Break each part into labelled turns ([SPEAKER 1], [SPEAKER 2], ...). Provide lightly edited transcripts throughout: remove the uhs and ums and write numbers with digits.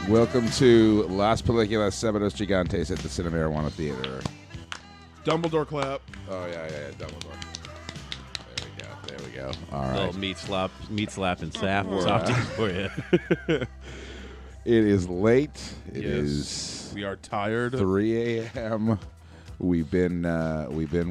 [SPEAKER 1] Welcome to Las Películas, Sábados, Gigantes at the Cinema Marijuana Theater.
[SPEAKER 2] Dumbledore clap.
[SPEAKER 1] Oh, yeah, Dumbledore. There we go. All right.
[SPEAKER 3] Little meat slap and softies for you.
[SPEAKER 1] It is late. It
[SPEAKER 2] Yes.
[SPEAKER 1] is
[SPEAKER 2] We are tired.
[SPEAKER 1] 3 a.m. We've been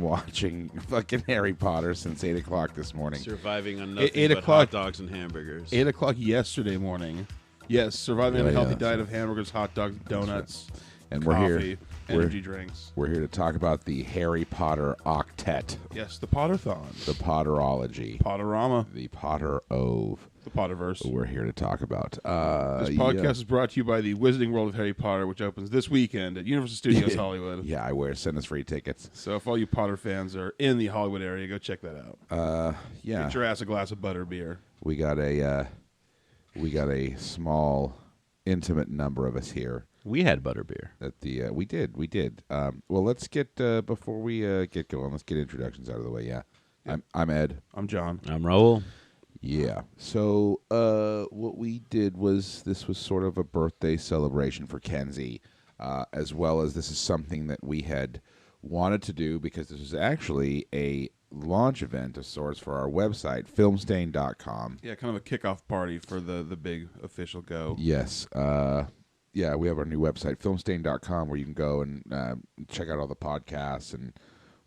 [SPEAKER 1] watching fucking Harry Potter since 8 o'clock this morning.
[SPEAKER 3] Surviving on nothing
[SPEAKER 2] 8
[SPEAKER 3] but
[SPEAKER 2] o'clock.
[SPEAKER 3] hot dogs and hamburgers.
[SPEAKER 2] 8 o'clock yesterday morning. Yes, surviving on a
[SPEAKER 1] Yeah,
[SPEAKER 2] healthy
[SPEAKER 1] yeah.
[SPEAKER 2] diet of hamburgers, hot dogs, donuts,
[SPEAKER 1] And
[SPEAKER 2] coffee,
[SPEAKER 1] we're here.
[SPEAKER 2] energy drinks.
[SPEAKER 1] We're here to talk about the Harry Potter Octet,
[SPEAKER 2] Yes, the Potterthon.
[SPEAKER 1] the Potterology,
[SPEAKER 2] Potterama.
[SPEAKER 1] the Potter-ove.
[SPEAKER 2] The Potterverse.
[SPEAKER 1] We're here to talk about.
[SPEAKER 2] This podcast is brought to you by the Wizarding World of Harry Potter, which opens this weekend at Universal Studios Hollywood.
[SPEAKER 1] Yeah, send us free tickets.
[SPEAKER 2] So if all you Potter fans are in the Hollywood area, go check that out.
[SPEAKER 1] Yeah.
[SPEAKER 2] Get your ass a glass of butter beer.
[SPEAKER 1] We got a small, intimate number of us here.
[SPEAKER 3] We had butterbeer.
[SPEAKER 1] At the we did. Well, let's get before we get going. Let's get introductions out of the way. Yeah, I'm Ed.
[SPEAKER 2] I'm John.
[SPEAKER 3] I'm Raul.
[SPEAKER 1] Yeah. So what we did was this was sort of a birthday celebration for Kenzie, as well as this is something that we had wanted to do because this was actually a launch event of sorts for our website, filmstain.com.
[SPEAKER 2] Yeah, kind of a kickoff party for the big official go.
[SPEAKER 1] Yes. Yeah, we have our new website, filmstain.com, where you can go and check out all the podcasts, and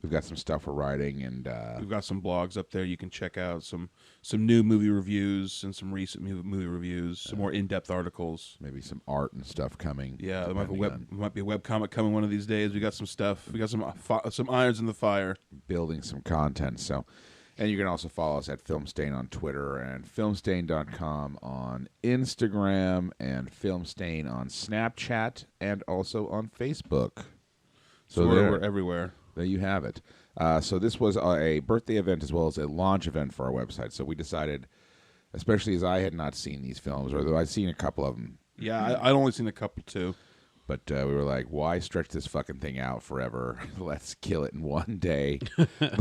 [SPEAKER 1] we've got some stuff we're writing, and
[SPEAKER 2] We've got some blogs up there. You can check out some new movie reviews and some recent movie reviews, some more in-depth articles.
[SPEAKER 1] maybe some art and stuff coming.
[SPEAKER 2] Yeah, there might be,
[SPEAKER 1] depending on
[SPEAKER 2] might be a webcomic coming one of these days. We got some stuff. We got some irons in the fire.
[SPEAKER 1] building some content. So, and you can also follow us at Filmstain on Twitter and filmstain.com on Instagram and Filmstain on Snapchat and also on Facebook.
[SPEAKER 2] So
[SPEAKER 1] there,
[SPEAKER 2] we're everywhere.
[SPEAKER 1] there you have it. So this was a birthday event as well as a launch event for our website. So we decided, especially as I had not seen these films, or though I'd seen a couple of them,
[SPEAKER 2] Yeah, I'd only seen a couple too.
[SPEAKER 1] but we were like, why stretch this fucking thing out forever? Let's kill it in one day.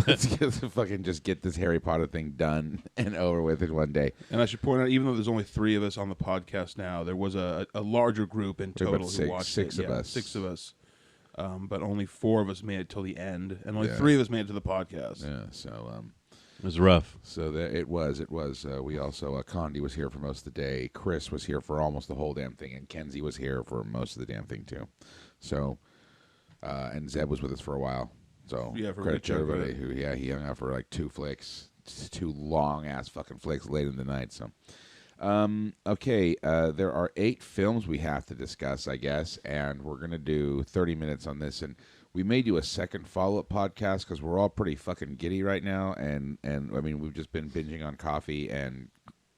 [SPEAKER 1] Let's just get this Harry Potter thing done and over with in one day.
[SPEAKER 2] And I should point out, even though there's only 3 of us on the podcast now, there was a larger group in
[SPEAKER 1] About
[SPEAKER 2] total
[SPEAKER 1] six-
[SPEAKER 2] who watched
[SPEAKER 1] six
[SPEAKER 2] it.
[SPEAKER 1] of
[SPEAKER 2] Yeah,
[SPEAKER 1] us.
[SPEAKER 2] 6 of us. But only 4 of us made it till the end, and only
[SPEAKER 1] Yeah.
[SPEAKER 2] 3 of us made it to the podcast.
[SPEAKER 1] Yeah, so
[SPEAKER 3] It was rough.
[SPEAKER 1] it was. We also Condi was here for most of the day. Chris was here for almost the whole damn thing, and Kenzie was here for most of the damn thing too. So, and Zeb was with us for a while. So
[SPEAKER 2] Yeah, for a
[SPEAKER 1] credit
[SPEAKER 2] good
[SPEAKER 1] to
[SPEAKER 2] chunk of
[SPEAKER 1] everybody
[SPEAKER 2] it.
[SPEAKER 1] who he hung out for like 2 flicks, 2 long ass fucking flicks late in the night. So, okay, there are 8 films we have to discuss, I guess, and we're gonna do 30 minutes on this and. We may do a second follow-up podcast because we're all pretty fucking giddy right now, and I mean we've just been binging on coffee and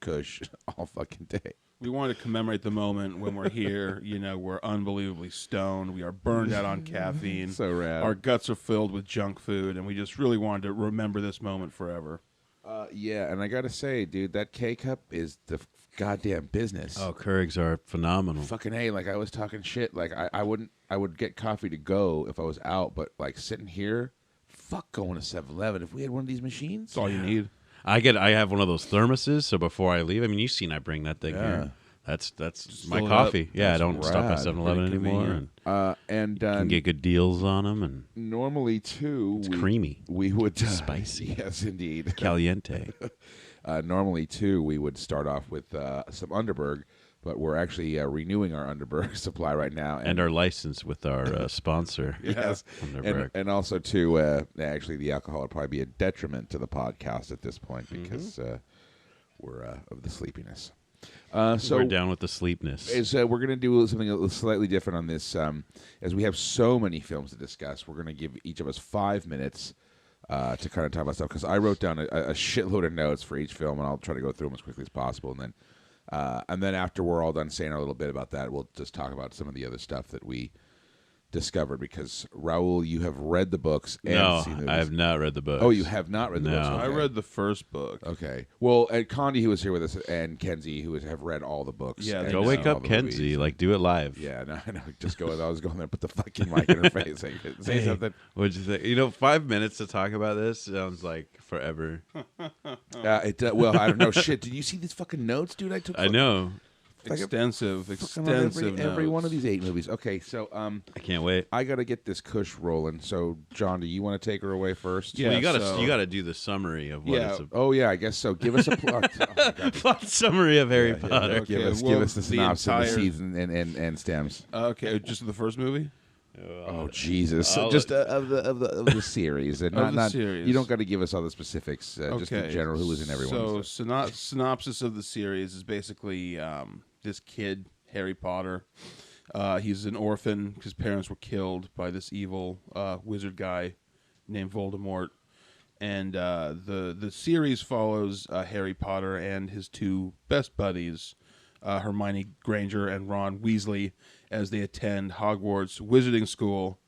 [SPEAKER 1] Kush all fucking day.
[SPEAKER 2] We wanted to commemorate the moment when we're here. We're unbelievably stoned. We are burned out on caffeine.
[SPEAKER 1] So rad.
[SPEAKER 2] Our guts are filled with junk food, and we just really wanted to remember this moment forever.
[SPEAKER 1] Yeah, and I gotta say, dude, that K-cup is the goddamn business.
[SPEAKER 3] Oh, Keurigs are phenomenal.
[SPEAKER 1] Fucking hey, like I was talking shit. Like I would get coffee to go if I was out, but like sitting here, fuck going to 7-Eleven. If we had one of these machines,
[SPEAKER 2] That's all you need.
[SPEAKER 3] I have one of those thermoses, so before I leave, I mean, you've seen I bring that thing here. That's my
[SPEAKER 2] fill it
[SPEAKER 3] coffee.
[SPEAKER 2] up.
[SPEAKER 3] Yeah, I
[SPEAKER 1] That's
[SPEAKER 3] don't stop at
[SPEAKER 1] rad.
[SPEAKER 3] 7-Eleven
[SPEAKER 2] Pretty
[SPEAKER 3] anymore.
[SPEAKER 2] convenient.
[SPEAKER 3] And can get good deals on them, and
[SPEAKER 1] normally too,
[SPEAKER 3] it's creamy,
[SPEAKER 1] we would
[SPEAKER 3] spicy.
[SPEAKER 1] Yes, indeed.
[SPEAKER 3] caliente.
[SPEAKER 1] Normally, too, we would start off with some Underberg, but we're actually renewing our Underberg supply right now.
[SPEAKER 3] And our license with our sponsor.
[SPEAKER 1] Yes,
[SPEAKER 3] Underberg.
[SPEAKER 1] and also, too, actually, the alcohol would probably be a detriment to the podcast at this point because we're of the sleepiness. So
[SPEAKER 3] we're down with the sleepness.
[SPEAKER 1] we're going to do something slightly different on this. As we have so many films to discuss, we're going to give each of us 5 minutes to kind of talk about stuff, because I wrote down a shitload of notes for each film, and I'll try to go through them as quickly as possible. And then after we're all done saying our little bit about that, we'll just talk about some of the other stuff that we discovered, because Raul, you have read the books and
[SPEAKER 3] No,
[SPEAKER 1] seen the movies.
[SPEAKER 3] I have not read the book.
[SPEAKER 1] Oh, you have not read the books?
[SPEAKER 3] No.
[SPEAKER 1] Okay.
[SPEAKER 2] I read the first book.
[SPEAKER 1] Okay. Well, and Condi, who was here with us, and Kenzie, who have read all the books.
[SPEAKER 2] Yeah,
[SPEAKER 1] and
[SPEAKER 3] Go
[SPEAKER 2] know.
[SPEAKER 3] wake
[SPEAKER 1] all
[SPEAKER 3] up,
[SPEAKER 1] the
[SPEAKER 3] Kenzie.
[SPEAKER 1] movies.
[SPEAKER 3] Like, do it live.
[SPEAKER 1] Yeah, no, I know. Just go. I was going there, put the fucking mic in her face. Say
[SPEAKER 3] Hey,
[SPEAKER 1] something.
[SPEAKER 3] What'd you think? 5 minutes to talk about this sounds like forever.
[SPEAKER 1] Well, I don't know. Shit, did you see these fucking notes, dude? I took.
[SPEAKER 3] I know.
[SPEAKER 2] Extensive
[SPEAKER 1] every one of
[SPEAKER 2] notes.
[SPEAKER 1] these 8 movies. Okay, so
[SPEAKER 3] I can't wait.
[SPEAKER 1] I got to get this Kush rolling. So, John, do you want to take her away first?
[SPEAKER 2] Yeah.
[SPEAKER 3] Well,
[SPEAKER 2] so-
[SPEAKER 3] you gotta do the summary of what
[SPEAKER 2] Yeah.
[SPEAKER 3] it's
[SPEAKER 1] Oh yeah, I guess so. Give us a plot. Oh, my God.
[SPEAKER 3] plot summary of Harry Potter.
[SPEAKER 2] Okay,
[SPEAKER 1] Give
[SPEAKER 2] well,
[SPEAKER 1] us the
[SPEAKER 2] the
[SPEAKER 1] synopsis of the
[SPEAKER 2] entire-
[SPEAKER 1] seeds and stems.
[SPEAKER 2] Okay, just the first movie.
[SPEAKER 1] Oh Jesus!
[SPEAKER 3] I'll-
[SPEAKER 1] Just of the series, and
[SPEAKER 2] Of the
[SPEAKER 1] not
[SPEAKER 2] series.
[SPEAKER 1] you don't got to give us all the specifics. Just in general, who was in everyone.
[SPEAKER 2] So synopsis of the series is basically this kid Harry Potter. He's an orphan. His parents were killed by this evil wizard guy named Voldemort, and the series follows Harry Potter and his 2 best buddies, Hermione Granger and Ron Weasley, as they attend Hogwarts Wizarding School,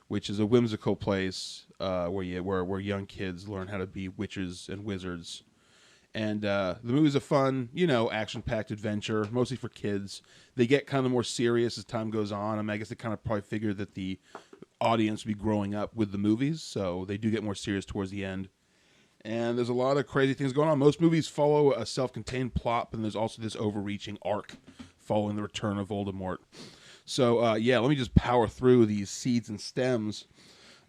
[SPEAKER 2] which is a whimsical place where young kids learn how to be witches and wizards. And the movie's a fun, action-packed adventure, mostly for kids. They get kind of more serious as time goes on. I mean, I guess they kind of probably figured that the audience would be growing up with the movies, so they do get more serious towards the end. And there's a lot of crazy things going on. Most movies follow a self-contained plot, but there's also this overreaching arc following the return of Voldemort. So, let me just power through these seeds and stems.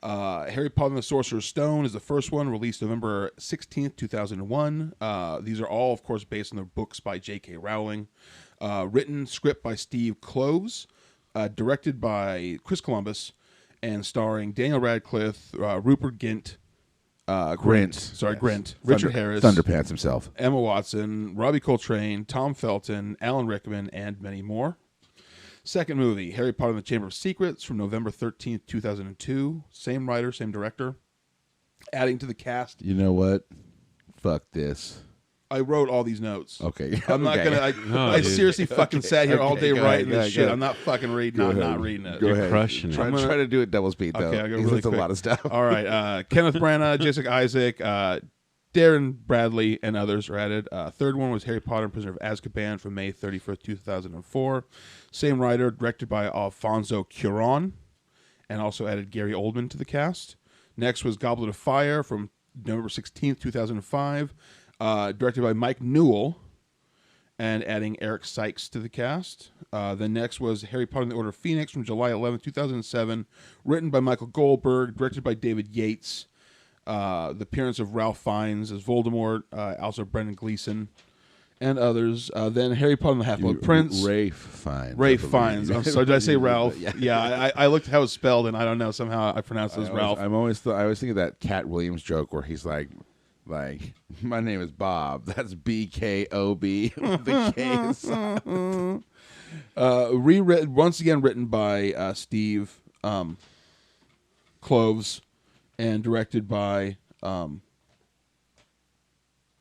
[SPEAKER 2] Harry Potter and the Sorcerer's Stone is the first one, released November 16th, 2001. These are all, of course, based on the books by J.K. Rowling. Written script by Steve Kloves, directed by Chris Columbus, and starring Daniel Radcliffe, Rupert Grint, Richard Harris,
[SPEAKER 1] Thunderpants himself.
[SPEAKER 2] Emma Watson, Robbie Coltrane, Tom Felton, Alan Rickman, and many more. Second movie, Harry Potter and the Chamber of Secrets, from November 13th, 2002. Same writer, same director. Adding to the cast.
[SPEAKER 1] You know what? Fuck this.
[SPEAKER 2] I wrote all these notes.
[SPEAKER 1] Okay.
[SPEAKER 2] I'm not
[SPEAKER 1] Okay.
[SPEAKER 2] gonna. I
[SPEAKER 3] dude.
[SPEAKER 2] seriously fucking sat here all day
[SPEAKER 1] go
[SPEAKER 2] writing
[SPEAKER 1] ahead,
[SPEAKER 2] this
[SPEAKER 1] go
[SPEAKER 2] shit.
[SPEAKER 1] ahead.
[SPEAKER 2] I'm not fucking reading.
[SPEAKER 1] Go
[SPEAKER 2] I'm
[SPEAKER 1] ahead.
[SPEAKER 2] not reading it.
[SPEAKER 1] Go
[SPEAKER 3] You're
[SPEAKER 1] ahead.
[SPEAKER 3] crushing it.
[SPEAKER 1] Try to do it double speed, though.
[SPEAKER 2] Okay, I'll go
[SPEAKER 1] Because
[SPEAKER 2] really
[SPEAKER 1] it's a
[SPEAKER 2] quick.
[SPEAKER 1] lot of stuff.
[SPEAKER 2] All right. Kenneth Branagh, Jessica Isaac, Darren Bradley, and others are added. Third one was Harry Potter and Prisoner of Azkaban from May 31st, 2004. Same writer, directed by Alfonso Cuarón, and also added Gary Oldman to the cast. Next was Goblet of Fire from November 16th, 2005, directed by Mike Newell, and adding Eric Sykes to the cast. Then next was Harry Potter and the Order of Phoenix from July 11th, 2007, written by Michael Goldberg, directed by David Yates. The appearance of Ralph Fiennes as Voldemort, also Brendan Gleeson, and others. Then Harry Potter and the Half-Blood Prince.
[SPEAKER 1] Rafe Fiennes.
[SPEAKER 2] Rafe Fiennes. I'm sorry, did I say Ralph?
[SPEAKER 1] Yeah.
[SPEAKER 2] I looked at how it's spelled, and I don't know. Somehow I pronounced it as Ralph.
[SPEAKER 1] I always think of that Cat Williams joke where he's like, my name is Bob. That's B-K-O-B. The K is silent.
[SPEAKER 2] Rewritten, once again written by Steve Kloves, and directed by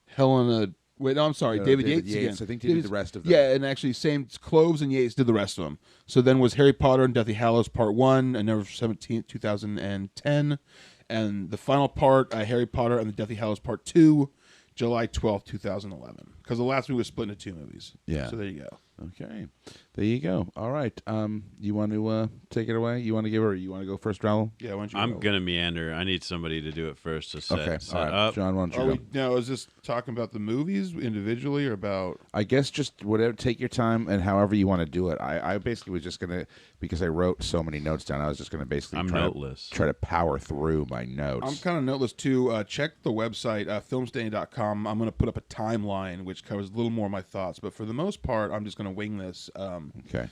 [SPEAKER 2] Helena. Wait, no, I'm sorry, David Yates again.
[SPEAKER 1] I think he did the rest of them.
[SPEAKER 2] Yeah, and actually, same Kloves and Yates did the rest of them. So then was Harry Potter and Deathly Hallows Part 1, on November 17th, 2010. And the final part, Harry Potter and the Deathly Hallows Part 2, July 12th, 2011. Because the last movie was split into 2 movies.
[SPEAKER 1] Yeah.
[SPEAKER 2] So there you go.
[SPEAKER 1] Okay. There you go. All right. You want to take it away? You want to give her? You want to go first, Raul?
[SPEAKER 2] Yeah, why don't you
[SPEAKER 3] I'm
[SPEAKER 2] go?
[SPEAKER 3] gonna meander. I need somebody to do it first to set
[SPEAKER 1] Okay. All right.
[SPEAKER 3] up.
[SPEAKER 1] John, why don't you
[SPEAKER 2] Are
[SPEAKER 1] go?
[SPEAKER 2] we, now, is this talking about the movies individually or about...
[SPEAKER 1] I guess just whatever. Take your time and however you want to do it. I basically was just gonna, because I wrote so many notes down. I was just gonna basically
[SPEAKER 3] I'm noteless.
[SPEAKER 1] try to power through my notes.
[SPEAKER 2] I'm kind of noteless, too. Check the website, filmstanding.com. I'm going to put up a timeline, which covers a little more of my thoughts. But for the most part, I'm just going to wing this.
[SPEAKER 1] Okay.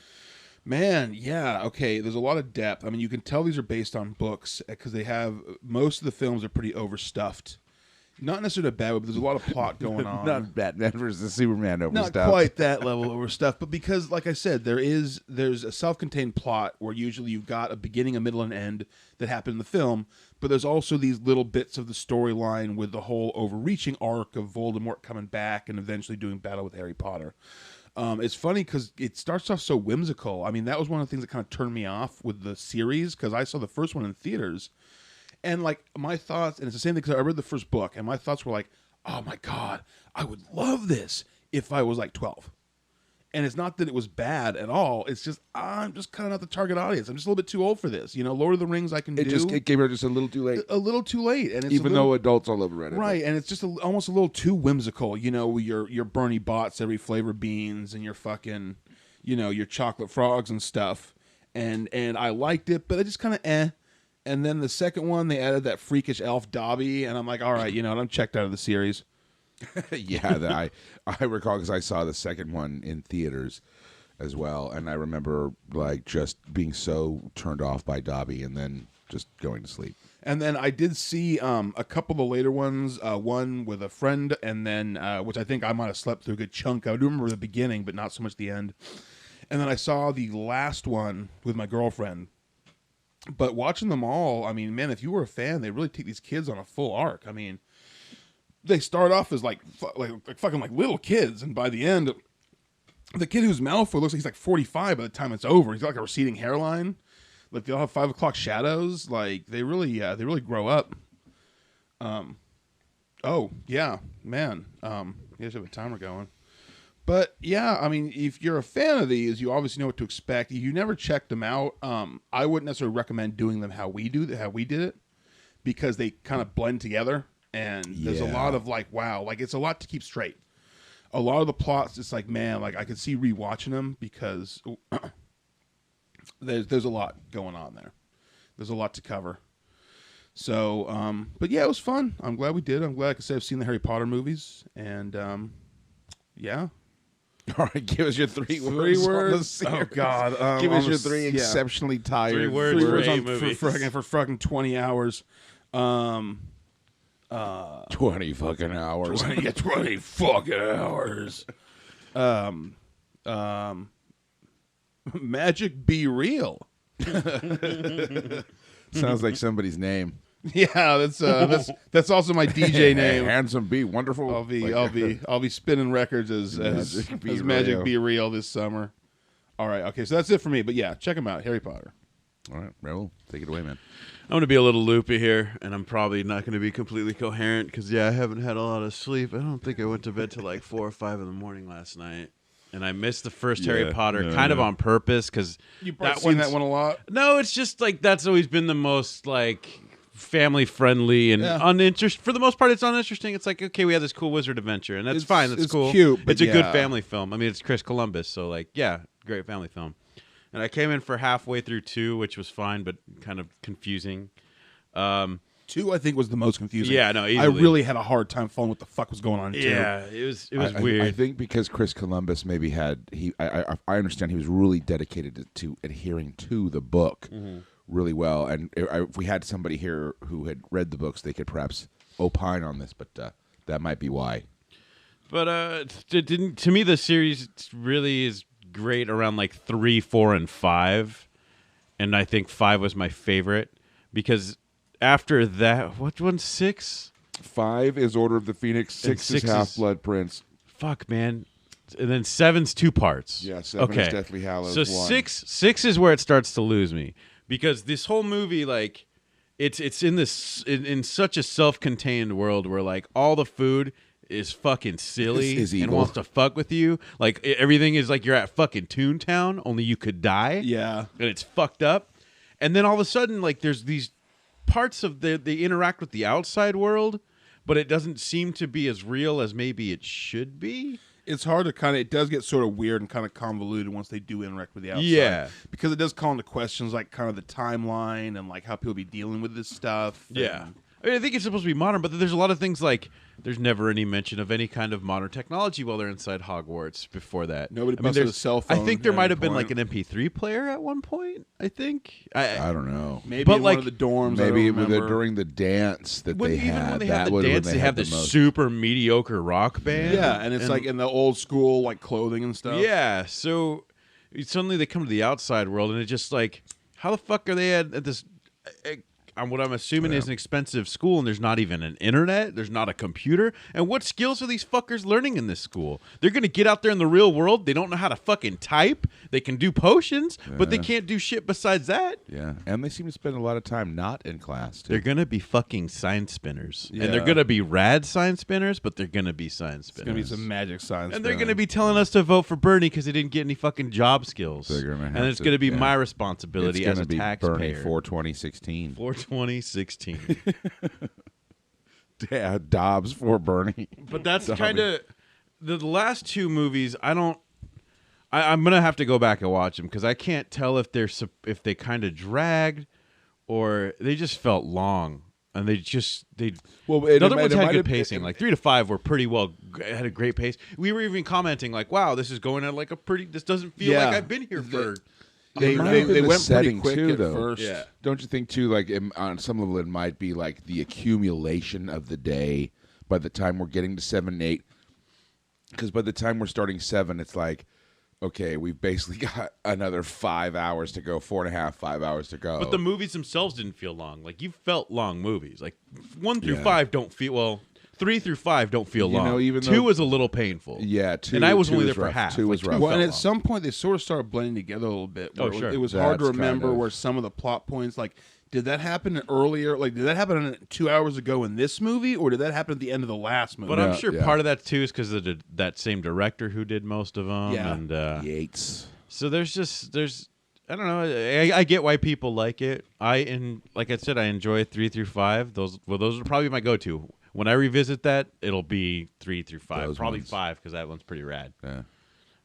[SPEAKER 2] Man, yeah, okay. There's a lot of depth. I mean, you can tell these are based on books because they have... Most of the films are pretty overstuffed. Not necessarily a bad way, but there's a lot of plot going on.
[SPEAKER 1] Not Batman versus Superman over
[SPEAKER 2] Not
[SPEAKER 1] stuff.
[SPEAKER 2] quite that level over stuff, but because, like I said, there's a self-contained plot where usually you've got a beginning, a middle, and end that happen in the film, but there's also these little bits of the storyline with the whole overreaching arc of Voldemort coming back and eventually doing battle with Harry Potter. It's funny because it starts off so whimsical. I mean, that was one of the things that kind of turned me off with the series because I saw the first one in theaters. And, like, my thoughts, and it's the same thing because I read the first book, and my thoughts were like, oh, my God, I would love this if I was, like, 12. And it's not that it was bad at all. It's just I'm just kind of not the target audience. I'm just a little bit too old for this. Lord of the Rings I can do.
[SPEAKER 1] It came out just a little too late.
[SPEAKER 2] A little too late, and it's
[SPEAKER 1] even though adults all over Reddit.
[SPEAKER 2] Right, and it's just almost a little too whimsical. Your Bernie Bott's every flavor beans and your fucking, your chocolate frogs and stuff. And I liked it, but I just kind of And then the second one, they added that freakish elf Dobby, and I'm like, all right, I'm checked out of the series.
[SPEAKER 1] Yeah, I recall because I saw the second one in theaters as well, and I remember like just being so turned off by Dobby, and then just going to sleep.
[SPEAKER 2] And then I did see a couple of the later ones, one with a friend, and then which I think I might have slept through a good chunk. I do remember the beginning, but not so much the end. And then I saw the last one with my girlfriend. But watching them all, I mean, man, if you were a fan, they really take these kids on a full arc. I mean, they start off as like fucking like little kids, and by the end, the kid who's Malfoy looks like he's like 45 by the time it's over. He's got like a receding hairline. Like they all have 5 o'clock shadows. Like they really grow up. Oh yeah, man. You guys have a timer going. But yeah, I mean, if you're a fan of these, you obviously know what to expect. If you never checked them out, I wouldn't necessarily recommend doing them how we did it, because they kind of blend together, and there's a lot of like, wow, like it's a lot to keep straight. A lot of the plots, it's like, man, like I could see rewatching them because there's a lot going on there. There's a lot to cover. So, but yeah, it was fun. I'm glad we did. I'm glad, like I said, I've seen the Harry Potter movies, and yeah.
[SPEAKER 1] All right, give us your three words.
[SPEAKER 2] Oh God,
[SPEAKER 1] give us your three exceptionally tired
[SPEAKER 3] 3 words for a movie
[SPEAKER 2] for fucking 20 hours.
[SPEAKER 1] 20 fucking hours.
[SPEAKER 2] 20 fucking hours. Magic Be Real.
[SPEAKER 1] Sounds like somebody's name.
[SPEAKER 2] Yeah, that's also my DJ name.
[SPEAKER 1] Handsome Be Wonderful.
[SPEAKER 2] I'll be spinning records as Magic Be Real this summer. All right, okay, so that's it for me. But yeah, check them out, Harry Potter.
[SPEAKER 1] All right, Raul, take it away, man.
[SPEAKER 3] I'm going to be a little loopy here, and I'm probably not going to be completely coherent because, I haven't had a lot of sleep. I don't think I went to bed till like 4 or 5 in the morning last night. And I missed the first Harry Potter kind of on purpose because
[SPEAKER 2] you've seen that one a lot.
[SPEAKER 3] No, it's just like that's always been the most like family friendly and uninteresting. For the most part, it's uninteresting. It's like, okay, we had this cool wizard adventure, and that's fine. That's cool.
[SPEAKER 2] Cute,
[SPEAKER 3] it's a good family film. I mean, it's Chris Columbus, so like, yeah, great family film. And I came in for halfway through 2, which was fine, but kind of confusing.
[SPEAKER 2] 2, I think, was the most confusing.
[SPEAKER 3] Yeah, no, easily.
[SPEAKER 2] I really had a hard time following what the fuck was going on in 2.
[SPEAKER 3] Yeah, it was weird.
[SPEAKER 1] I think because Chris Columbus maybe I understand he was really dedicated to adhering to the book really well. And if we had somebody here who had read the books, they could perhaps opine on this, but that might be why.
[SPEAKER 3] But to me, the series really is great around like 3, 4, and 5. And I think 5 was my favorite because after that, what one's 6?
[SPEAKER 1] 5 is Order of the Phoenix. 6 is Half-Blood Prince.
[SPEAKER 3] Fuck, man. And then 7's 2 parts.
[SPEAKER 1] Yeah, 7 is Deathly Hallows.
[SPEAKER 3] So
[SPEAKER 1] 1.
[SPEAKER 3] 6 is where it starts to lose me because this whole movie, like, it's in such a self-contained world where like all the food is fucking silly and wants to fuck with you. Like everything is like you're at fucking Toontown, only you could die.
[SPEAKER 2] Yeah,
[SPEAKER 3] and it's fucked up. And then all of a sudden, like there's these parts of they interact with the outside world, but it doesn't seem to be as real as maybe it should be.
[SPEAKER 2] It's hard to it does get sort of weird and kind of convoluted once they do interact with the outside.
[SPEAKER 3] Yeah.
[SPEAKER 2] Because it does call into questions like kind of the timeline and like how people be dealing with this stuff.
[SPEAKER 3] Yeah. I mean, I think it's supposed to be modern, but there's a lot of things like there's never any mention of any kind of modern technology while they're inside Hogwarts before that.
[SPEAKER 2] Nobody busted a cell phone.
[SPEAKER 3] I think there might have been like an MP3 player at one point, I think.
[SPEAKER 1] I don't know.
[SPEAKER 2] Maybe in one of the dorms.
[SPEAKER 1] Maybe during the dance that they had.
[SPEAKER 3] Even when they had the dance, they had this super mediocre rock band.
[SPEAKER 2] Yeah, and it's like in the old school like clothing and stuff.
[SPEAKER 3] Yeah, so suddenly they come to the outside world, and it's just like, how the fuck are they at this... what I'm assuming is an expensive school, and there's not even an internet. There's not a computer. And what skills are these fuckers learning in this school? They're going to get out there in the real world. They don't know how to fucking type. They can do potions, but they can't do shit besides that.
[SPEAKER 1] Yeah, and they seem to spend a lot of time not in class, too.
[SPEAKER 3] They're going to be fucking science spinners.
[SPEAKER 2] Yeah.
[SPEAKER 3] And they're going to be rad science spinners, but they're going to be science spinners.
[SPEAKER 2] It's going to be some magic science.
[SPEAKER 3] And they're going to be telling us to vote for Bernie because they didn't get any fucking job skills.
[SPEAKER 1] And
[SPEAKER 3] it's going to be my responsibility as a taxpayer.
[SPEAKER 1] Bernie for 2016.
[SPEAKER 3] For 2016.
[SPEAKER 1] Yeah, Dobbs for Bernie.
[SPEAKER 3] But that's kind of the last two movies. I'm gonna have to go back and watch them because I can't tell if they kind of dragged or they just felt long. And they the other ones had good pacing. Like 3 to 5 were pretty well, had a great pace. We were even commenting like, "Wow, this is going at like a pretty. This doesn't feel like I've been here for."
[SPEAKER 2] They went pretty quick
[SPEAKER 1] too,
[SPEAKER 2] at
[SPEAKER 1] though.
[SPEAKER 2] first.
[SPEAKER 1] Yeah. Don't you think too? Like on some level, it might be like the accumulation of the day. By the time we're getting to 7 and 8, because by the time we're starting 7, it's like, okay, we've basically got another 5 hours to go, 4.5, 5 hours to go.
[SPEAKER 3] But the movies themselves didn't feel long. Like you felt long movies. Like 1 through 5 don't feel 3 through 5 don't feel long. Even 2 was a little painful.
[SPEAKER 1] Yeah, 2.
[SPEAKER 3] And I was only there
[SPEAKER 1] rough.
[SPEAKER 3] for half.
[SPEAKER 1] 2 was rough.
[SPEAKER 2] Well, and at some point they sort of started blending together a little bit.
[SPEAKER 3] Oh, sure.
[SPEAKER 2] It was hard to remember where some of the plot points, like, did that happen earlier? Like, did that happen 2 hours ago in this movie, or did that happen at the end of the last movie?
[SPEAKER 3] But I'm sure part of that too is because of that same director who did most of them.
[SPEAKER 2] Yeah,
[SPEAKER 3] and
[SPEAKER 1] Yates.
[SPEAKER 3] So there's I don't know. I get why people like it. Like I said, I enjoy 3 through 5. Those are probably my go-to. When I revisit that, it'll be 3 through 5. Probably 5 because that one's pretty rad.
[SPEAKER 1] Yeah.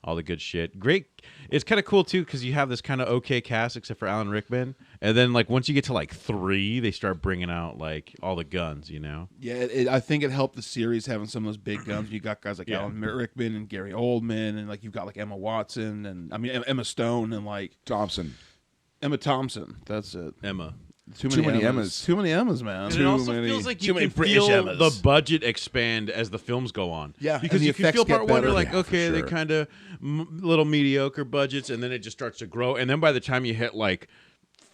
[SPEAKER 3] All the good shit. Great. It's kind of cool too because you have this kind of okay cast except for Alan Rickman, and then like once you get to like 3, they start bringing out like all the guns. You know.
[SPEAKER 2] Yeah, I think it helped the series having some of those big guns. You got guys like Alan Rickman and Gary Oldman, and like you've got like Emma Watson and Emma Stone and like Emma Thompson. That's it.
[SPEAKER 3] Emma.
[SPEAKER 2] Too many Emmas. Too many Emmas, man.
[SPEAKER 3] And it also feels like you can feel the budget expand as the films go on.
[SPEAKER 2] Yeah,
[SPEAKER 3] because you can feel part 1, you're like, okay,
[SPEAKER 1] sure.
[SPEAKER 3] they kind of little mediocre budgets, and then it just starts to grow. And then by the time you hit like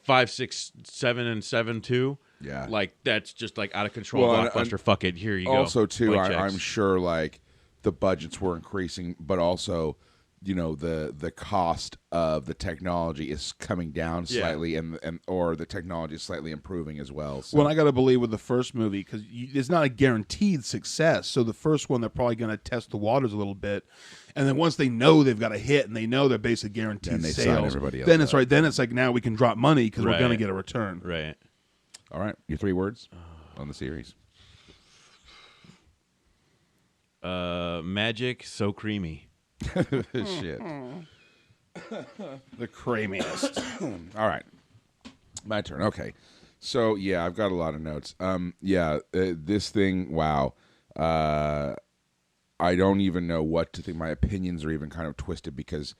[SPEAKER 3] 5, 6, 7, and 7 too, like that's just like out of control blockbuster. Fuck it, here you go.
[SPEAKER 1] Also, too, I'm sure like the budgets were increasing, but also, you know, the cost of the technology is coming down slightly, and or the technology is slightly improving as well. So.
[SPEAKER 2] Well, I got to believe with the first movie because it's not a guaranteed success. So the first one, they're probably going to test the waters a little bit, and then once they know they've got a hit and they know they're basically guaranteed
[SPEAKER 1] then
[SPEAKER 2] sales,
[SPEAKER 1] everybody else
[SPEAKER 2] then it's right. Then it's like now we can drop money because we're going to get a return.
[SPEAKER 3] Right.
[SPEAKER 1] All right, your 3 words on the series.
[SPEAKER 3] Magic, so creamy.
[SPEAKER 1] Shit.
[SPEAKER 2] The creamiest.
[SPEAKER 1] All right. My turn. Okay. So, yeah, I've got a lot of notes. This thing, wow. I don't even know what to think. My opinions are even kind of twisted because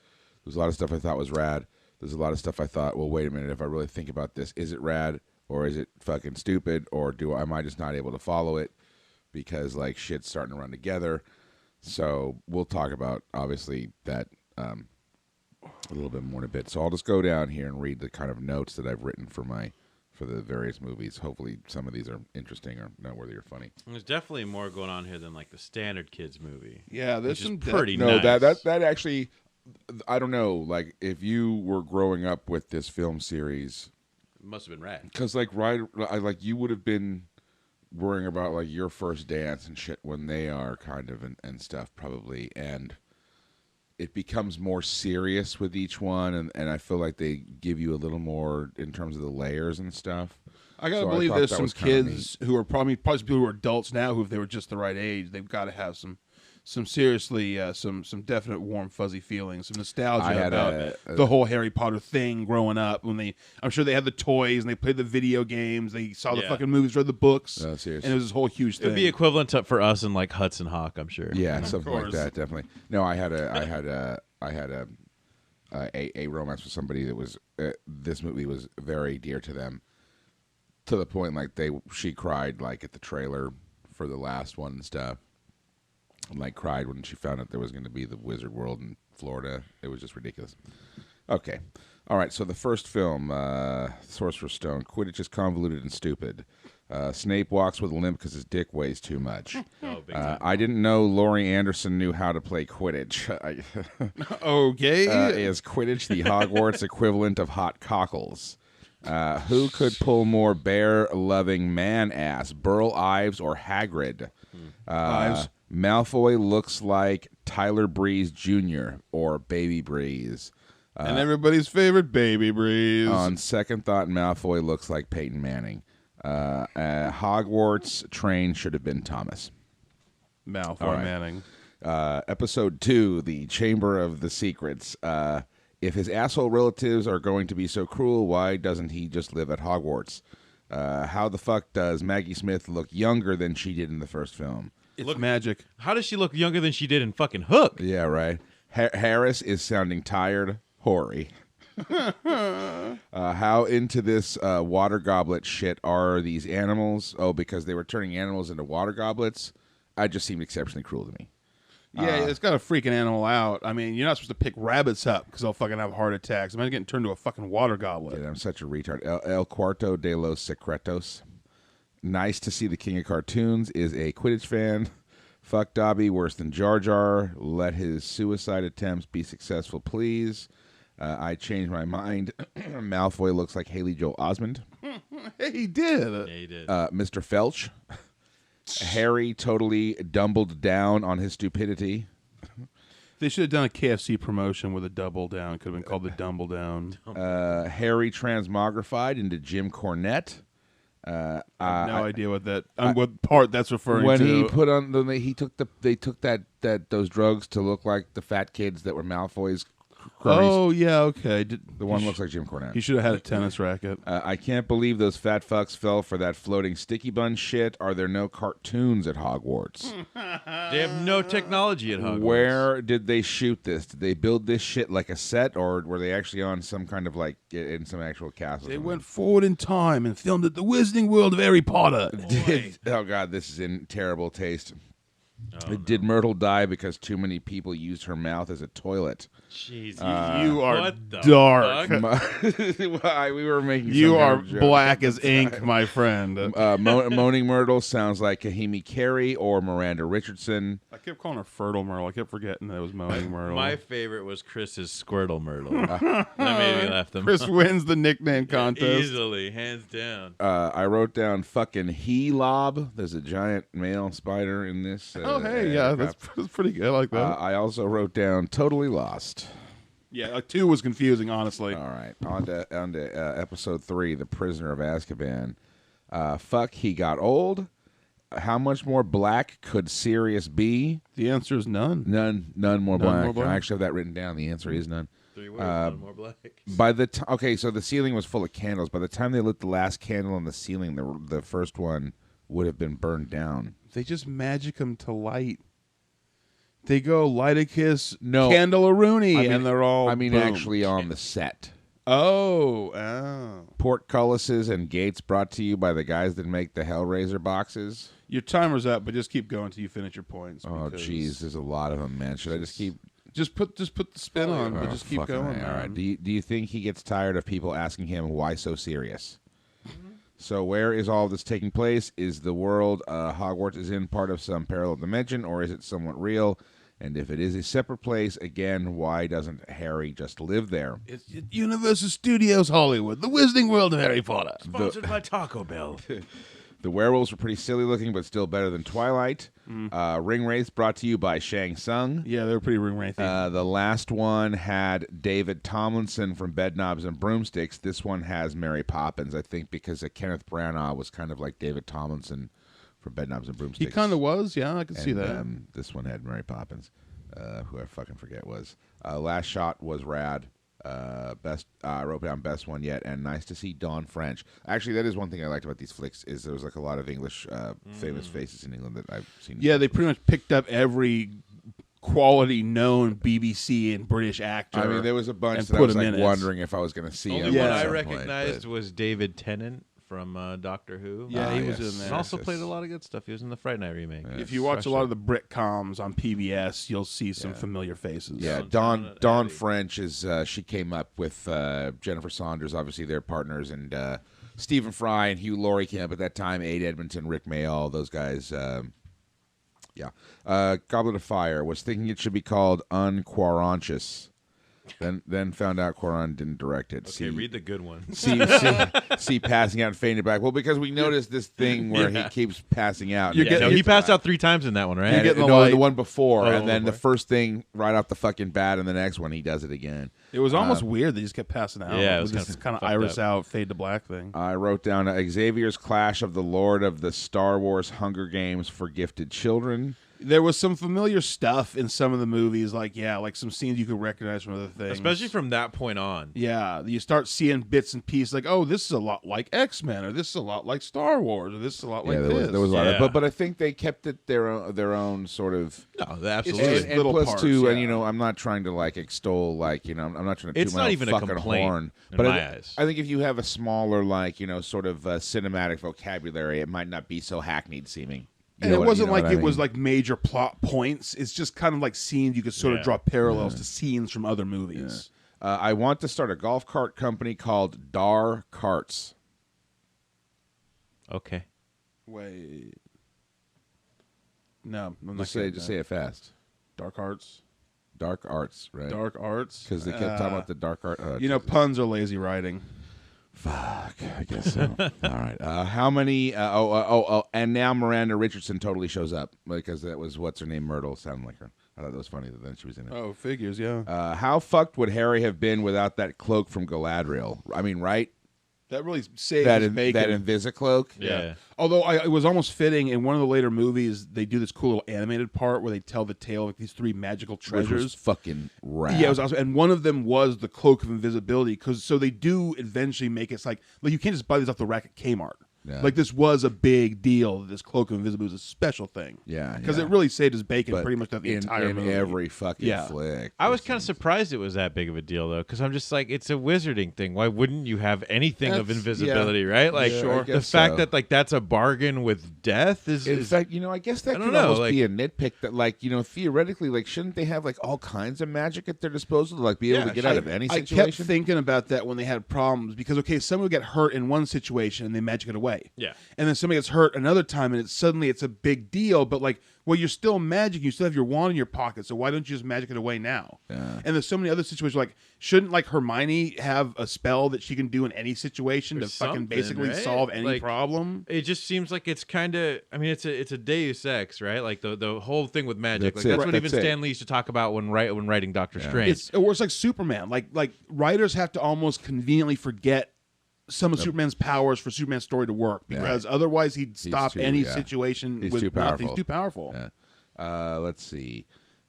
[SPEAKER 1] there's a lot of stuff I thought was rad. There's a lot of stuff I thought, well, wait a minute, if I really think about this, is it rad or is it fucking stupid or am I just not able to follow it because, like, shit's starting to run together? So we'll talk about, obviously, that a little bit more in a bit. So I'll just go down here and read the kind of notes that I've written for the various movies. Hopefully some of these are interesting or noteworthy or funny.
[SPEAKER 3] There's definitely more going on here than like the standard kids movie.
[SPEAKER 2] Yeah, there's some
[SPEAKER 3] pretty
[SPEAKER 1] nice.
[SPEAKER 3] nice.
[SPEAKER 1] That actually, I don't know. Like if you were growing up with this film series,
[SPEAKER 3] it must have been rad.
[SPEAKER 1] Because like you would have been worrying about like your first dance and shit when they are kind of and stuff probably, and it becomes more serious with each one, and I feel like they give you a little more in terms of the layers and stuff.
[SPEAKER 2] I gotta believe there's some kids who are probably people who are adults now who, if they were just the right age, they've got to have some seriously some definite warm fuzzy feelings, some nostalgia about the whole Harry Potter thing growing up. I'm sure they had the toys and they played the video games, they saw the fucking movies, read the books, and it was this whole huge thing.
[SPEAKER 3] It'd be equivalent for us in like Hudson Hawk, I'm sure.
[SPEAKER 1] Yeah, something like that, definitely. No, I had a romance with somebody that was this movie was very dear to them, to the point like she cried like at the trailer for the last one and stuff. And like cried when she found out there was going to be the Wizard World in Florida. It was just ridiculous. Okay. All right, so the first film, Sorcerer's Stone, Quidditch is convoluted and stupid. Snape walks with a limp because his dick weighs too much.
[SPEAKER 3] Oh, big time.
[SPEAKER 1] I didn't know Laurie Anderson knew how to play Quidditch.
[SPEAKER 2] Okay.
[SPEAKER 1] Is Quidditch the Hogwarts equivalent of hot cockles? Who could pull more bear-loving man-ass, Burl Ives or Hagrid?
[SPEAKER 2] Ives.
[SPEAKER 1] Malfoy looks like Tyler Breeze Jr. or Baby Breeze.
[SPEAKER 2] And everybody's favorite Baby Breeze.
[SPEAKER 1] On second thought, Malfoy looks like Peyton Manning. Hogwarts train should have been Thomas.
[SPEAKER 2] Malfoy Manning.
[SPEAKER 1] Episode 2, The Chamber of the Secrets. If his asshole relatives are going to be so cruel, why doesn't he just live at Hogwarts? How the fuck does Maggie Smith look younger than she did in the first film?
[SPEAKER 2] It's magic.
[SPEAKER 3] How does she look younger than she did in fucking Hook?
[SPEAKER 1] Yeah, right. Harris is sounding tired, hoary. How into this water goblet shit are these animals? Oh, because they were turning animals into water goblets? That just seemed exceptionally cruel to me.
[SPEAKER 2] Yeah, it's got to freak an animal out. I mean, you're not supposed to pick rabbits up because they'll fucking have heart attacks. Imagine getting turned to a fucking water goblet.
[SPEAKER 1] Dude, I'm such a retard. El Cuarto de los Secretos. Nice to see the King of Cartoons is a Quidditch fan. Fuck Dobby, worse than Jar Jar. Let his suicide attempts be successful, please. I changed my mind. Malfoy looks like Haley Joel Osment.
[SPEAKER 2] Hey, he did.
[SPEAKER 3] Yeah, he did.
[SPEAKER 1] Mr. Felch. Harry totally dumbled down on his stupidity.
[SPEAKER 2] They should have done a KFC promotion with a double down. Could have been called the Dumble Down.
[SPEAKER 1] Harry transmogrified into Jim Cornette.
[SPEAKER 2] I have no idea what that what part that's referring
[SPEAKER 1] when
[SPEAKER 2] to.
[SPEAKER 1] he put on they took those drugs to look like the fat kids that were Malfoy's cronies.
[SPEAKER 2] Oh yeah, okay.
[SPEAKER 1] The one looks like Jim Cornette.
[SPEAKER 2] He should have had a tennis racket.
[SPEAKER 1] I can't believe those fat fucks fell for that floating sticky bun shit. Are there no cartoons at Hogwarts?
[SPEAKER 3] They have no technology at Hogwarts.
[SPEAKER 1] Where did they shoot this? Did they build this shit like a set, or were they actually on some kind of like in some actual castle?
[SPEAKER 2] They went forward in time and filmed at the Wizarding World of Harry Potter.
[SPEAKER 1] Oh god, this is in terrible taste. Did Myrtle die because too many people used her mouth as a toilet?
[SPEAKER 3] Jesus,
[SPEAKER 2] you are
[SPEAKER 3] what the
[SPEAKER 2] dark.
[SPEAKER 1] We were making.
[SPEAKER 2] You
[SPEAKER 1] some
[SPEAKER 2] are
[SPEAKER 1] kind of joke.
[SPEAKER 2] black as ink, my friend.
[SPEAKER 1] Moaning Myrtle sounds like Kahimi Carey or Miranda Richardson.
[SPEAKER 2] I kept calling her Fertile Myrtle. I kept forgetting that it was Moaning Myrtle.
[SPEAKER 3] My favorite was Chris's Squirtle Myrtle. That made me laugh the
[SPEAKER 2] Chris
[SPEAKER 3] most.
[SPEAKER 2] wins the nickname contest.
[SPEAKER 3] Easily, hands down.
[SPEAKER 1] I wrote down fucking He-Lob. There's a giant male spider in this.
[SPEAKER 2] Oh, hey, yeah, that's pretty good. I like that.
[SPEAKER 1] I also wrote down Totally Lost.
[SPEAKER 2] Yeah, 2 was confusing, honestly.
[SPEAKER 1] All right, on to episode 3, The Prisoner of Azkaban. Fuck, he got old. How much more black could Sirius be?
[SPEAKER 2] The answer is none.
[SPEAKER 1] None more black.
[SPEAKER 2] more black.
[SPEAKER 1] I actually have that written down. The answer is none.
[SPEAKER 3] 3 words, none more black.
[SPEAKER 1] By the okay, so the ceiling was full of candles. By the time they lit the last candle on the ceiling, the first one would have been burned down.
[SPEAKER 2] They just magic them to light. They go light a kiss,
[SPEAKER 1] No.
[SPEAKER 2] Candle-a-rooney, and they're all
[SPEAKER 1] I mean,
[SPEAKER 2] boom.
[SPEAKER 1] actually on the set.
[SPEAKER 2] Oh.
[SPEAKER 1] Portcullises and gates brought to you by the guys that make the Hellraiser boxes.
[SPEAKER 2] Your timer's up, but just keep going until you finish your points.
[SPEAKER 1] Oh,
[SPEAKER 2] because
[SPEAKER 1] jeez, there's a lot of them, man. Should I just keep?
[SPEAKER 2] Just put the spin on, but just keep
[SPEAKER 1] fucking
[SPEAKER 2] going.
[SPEAKER 1] A. All right.
[SPEAKER 2] man.
[SPEAKER 1] Do you think he gets tired of people asking him why so serious? So where is all this taking place? Is the world Hogwarts is in part of some parallel dimension, or is it somewhat real? And if it is a separate place, again, why doesn't Harry just live there?
[SPEAKER 2] It's Universal Studios Hollywood, the Wizarding World of Harry Potter.
[SPEAKER 3] Sponsored by Taco Bell.
[SPEAKER 1] The werewolves were pretty silly looking, but still better than Twilight. Ring Wraiths brought to you by Shang Tsung.
[SPEAKER 2] Yeah, they were pretty ring-wraithy.
[SPEAKER 1] The last one had David Tomlinson from Bedknobs and Broomsticks. This one has Mary Poppins, I think, because Kenneth Branagh was kind of like David Tomlinson from Bedknobs and Broomsticks.
[SPEAKER 2] He kind of was, yeah, I can see that.
[SPEAKER 1] This one had Mary Poppins, who I fucking forget was. Last Shot was rad. I wrote down best one yet, and nice to see Dawn French. Actually, that is one thing I liked about these flicks is there was like a lot of English famous faces in England that I've seen.
[SPEAKER 2] Yeah, they pretty much picked up every quality known BBC and British actor.
[SPEAKER 1] I mean, there was a bunch
[SPEAKER 2] and
[SPEAKER 1] that I
[SPEAKER 2] put
[SPEAKER 1] was
[SPEAKER 2] them
[SPEAKER 1] like
[SPEAKER 2] in it.
[SPEAKER 1] wondering if I was going to see.
[SPEAKER 3] Only
[SPEAKER 1] them
[SPEAKER 3] one
[SPEAKER 1] at
[SPEAKER 3] I
[SPEAKER 1] some
[SPEAKER 3] recognized
[SPEAKER 1] point,
[SPEAKER 3] was David Tennant from Doctor Who.
[SPEAKER 2] Yeah, he was in there.
[SPEAKER 3] And also played a lot of good stuff. He was in the Fright Night remake.
[SPEAKER 2] If you watch a lot of the Britcoms on PBS, you'll see some familiar faces.
[SPEAKER 1] Yeah, Dawn French is she came up with Jennifer Saunders, obviously their partners, and Stephen Fry and Hugh Laurie came up at that time. Ade Edmonton, Rick Mayall, those guys. Goblet of Fire was thinking it should be called Unquarantious. Then found out Quaron didn't direct it.
[SPEAKER 3] Okay, read the good one.
[SPEAKER 1] See passing out and fainting back. Well, because we noticed this thing where he keeps passing out.
[SPEAKER 3] He passed out 3 times in that one, right?
[SPEAKER 1] The one before, and then the first thing right off the fucking bat, and the next one he does it again.
[SPEAKER 2] It was almost weird that he just kept passing out.
[SPEAKER 3] Yeah, it
[SPEAKER 2] was
[SPEAKER 3] was
[SPEAKER 2] this kind of iris out, fade to black thing.
[SPEAKER 1] I wrote down Xavier's Clash of the Lord of the Star Wars Hunger Games for Gifted Children.
[SPEAKER 2] There was some familiar stuff in some of the movies, like some scenes you could recognize from other things.
[SPEAKER 3] Especially from that point on.
[SPEAKER 2] Yeah, you start seeing bits and pieces like, oh, this is a lot like X-Men, or this is a lot like Star Wars, or this is a lot like this.
[SPEAKER 1] There was a lot of, but I think they kept it their own sort of.
[SPEAKER 3] No, absolutely.
[SPEAKER 1] And plus parts, too, and I'm not trying to extol I'm not trying to.
[SPEAKER 3] It's not even a complaint
[SPEAKER 1] horn,
[SPEAKER 3] in my eyes.
[SPEAKER 1] I think if you have a smaller sort of cinematic vocabulary, it might not be so hackneyed seeming.
[SPEAKER 2] And it wasn't it was like major plot points. It's just kind of like scenes you could sort of draw parallels to scenes from other movies.
[SPEAKER 1] Yeah. I want to start a golf cart company called Dar Carts.
[SPEAKER 3] Okay.
[SPEAKER 2] Wait. No,
[SPEAKER 1] just say it fast.
[SPEAKER 2] Dark Arts.
[SPEAKER 1] Dark Arts, right?
[SPEAKER 2] Dark Arts.
[SPEAKER 1] Because they kept talking about the dark art.
[SPEAKER 2] Puns are lazy writing.
[SPEAKER 1] Fuck, I guess so. All right. How many? And now Miranda Richardson totally shows up because that was what's her name? Myrtle sounded like her. I thought that was funny that then she was in it.
[SPEAKER 2] Oh, figures, yeah.
[SPEAKER 1] How fucked would Harry have been without that cloak from Galadriel? I mean, right?
[SPEAKER 2] That really saved his bacon.
[SPEAKER 1] That Invisicloak?
[SPEAKER 2] Yeah. Although it was almost fitting, in one of the later movies, they do this cool little animated part where they tell the tale of these 3 magical treasures.
[SPEAKER 1] Which was fucking rad.
[SPEAKER 2] Yeah, it was awesome. And one of them was the Cloak of Invisibility, so they do eventually make it like you can't just buy these off the rack at Kmart. Yeah. This was a big deal. This Cloak of Invisibility was a special thing.
[SPEAKER 1] Yeah,
[SPEAKER 2] because it really saved his bacon pretty much the entire movie.
[SPEAKER 1] In every fucking flick.
[SPEAKER 3] I was kind of surprised it was that big of a deal, though, because I'm just like, it's a wizarding thing. Why wouldn't you have anything of invisibility, right? The fact that that's a bargain with death is...
[SPEAKER 1] In fact, I guess that could almost be a nitpick that, theoretically, shouldn't they have, all kinds of magic at their disposal to, be able to get out of any situation?
[SPEAKER 2] I kept thinking about that when they had problems, because, someone would get hurt in one situation and they magic it away.
[SPEAKER 3] Yeah.
[SPEAKER 2] And then somebody gets hurt another time, and it's a big deal. But you're still magic. You still have your wand in your pocket. So why don't you just magic it away now?
[SPEAKER 1] Yeah.
[SPEAKER 2] And there's so many other situations. Shouldn't Hermione have a spell that she can do in any situation to fucking basically solve any problem?
[SPEAKER 3] It just seems like it's kind of. I mean, it's a Deus Ex, right? The whole thing with magic. That's what even Stan Lee used to talk about when writing Doctor Strange.
[SPEAKER 2] Or it's like Superman. Like writers have to almost conveniently forget some of Superman's powers for Superman's story to work, because otherwise he'd stop any situation with nothing. He's too powerful.
[SPEAKER 1] Yeah. Let's see.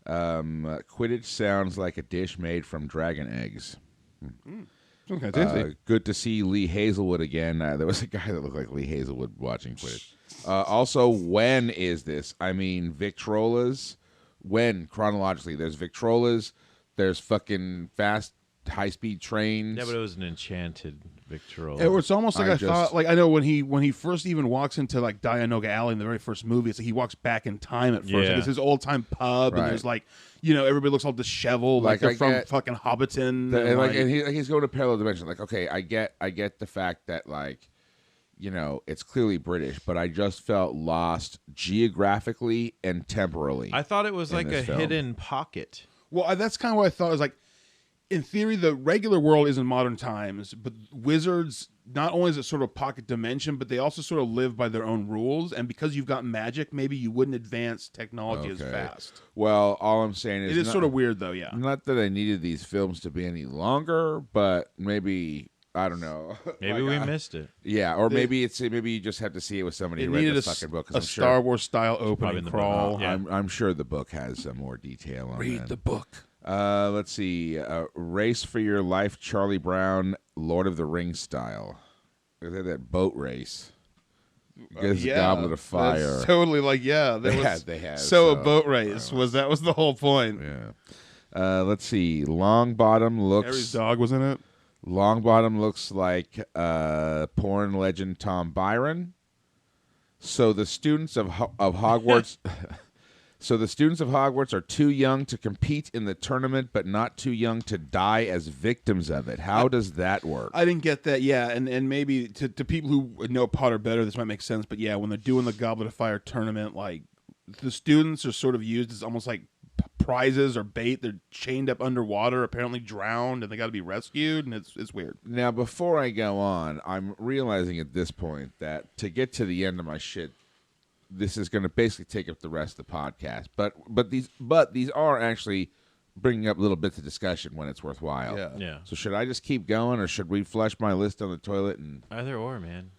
[SPEAKER 1] Quidditch sounds like a dish made from dragon eggs. Good to see Lee Hazelwood again. There was a guy that looked like Lee Hazelwood watching Quidditch. Also, when is this? I mean, Victrolas. When, chronologically? There's Victrolas. There's fucking fast high-speed trains.
[SPEAKER 3] Yeah, but it was an enchanted Victrola.
[SPEAKER 2] It's almost like I thought. I know when he first even walks into Dianoga Alley in the very first movie, it's like he walks back in time at first.
[SPEAKER 3] Yeah.
[SPEAKER 2] It's his old time pub, and there's everybody looks all disheveled, they're from fucking Hobbiton.
[SPEAKER 1] And he's going to parallel dimension. Okay, I get the fact that it's clearly British, but I just felt lost geographically and temporally.
[SPEAKER 3] I thought it was like a hidden pocket.
[SPEAKER 2] Well, that's kind of what I thought. Is in theory, the regular world is in modern times, but wizards, not only is it sort of pocket dimension, but they also sort of live by their own rules. And because you've got magic, maybe you wouldn't advance technology as fast.
[SPEAKER 1] Well, all I'm saying is...
[SPEAKER 2] It is sort of weird, though, yeah.
[SPEAKER 1] Not that I needed these films to be any longer, but maybe... I don't know.
[SPEAKER 3] Maybe we missed it.
[SPEAKER 1] Yeah, or maybe you just have to see it with somebody who read the fucking book.
[SPEAKER 2] A Star Wars style opening crawl.
[SPEAKER 1] I'm sure the book has more detail on it.
[SPEAKER 2] Read the book.
[SPEAKER 1] Let's see. Race for Your Life, Charlie Brown, Lord of the Rings style. They had that boat race. Goblet of Fire.
[SPEAKER 2] Totally
[SPEAKER 1] they had.
[SPEAKER 2] So a boat race was the whole point.
[SPEAKER 1] Yeah. Let's see. Long Bottom looks.
[SPEAKER 2] Harry's dog was in it.
[SPEAKER 1] Longbottom looks like porn legend Tom Byron. So the students of Hogwarts, so the students of Hogwarts are too young to compete in the tournament, but not too young to die as victims of it. How does that work?
[SPEAKER 2] I didn't get that. Yeah, and maybe to people who know Potter better, this might make sense. But yeah, when they're doing the Goblet of Fire tournament, like the students are sort of used as almost like prizes or bait. They're chained up underwater, apparently drowned, and they got to be rescued, and it's weird.
[SPEAKER 1] Now, before I go on, I'm realizing at this point that to get to the end of my shit, this is going to basically take up the rest of the podcast. But these are actually bringing up little bits of discussion when it's worthwhile.
[SPEAKER 3] Yeah.
[SPEAKER 1] So should I just keep going, or should we flush my list on the toilet? And
[SPEAKER 3] Either or, man.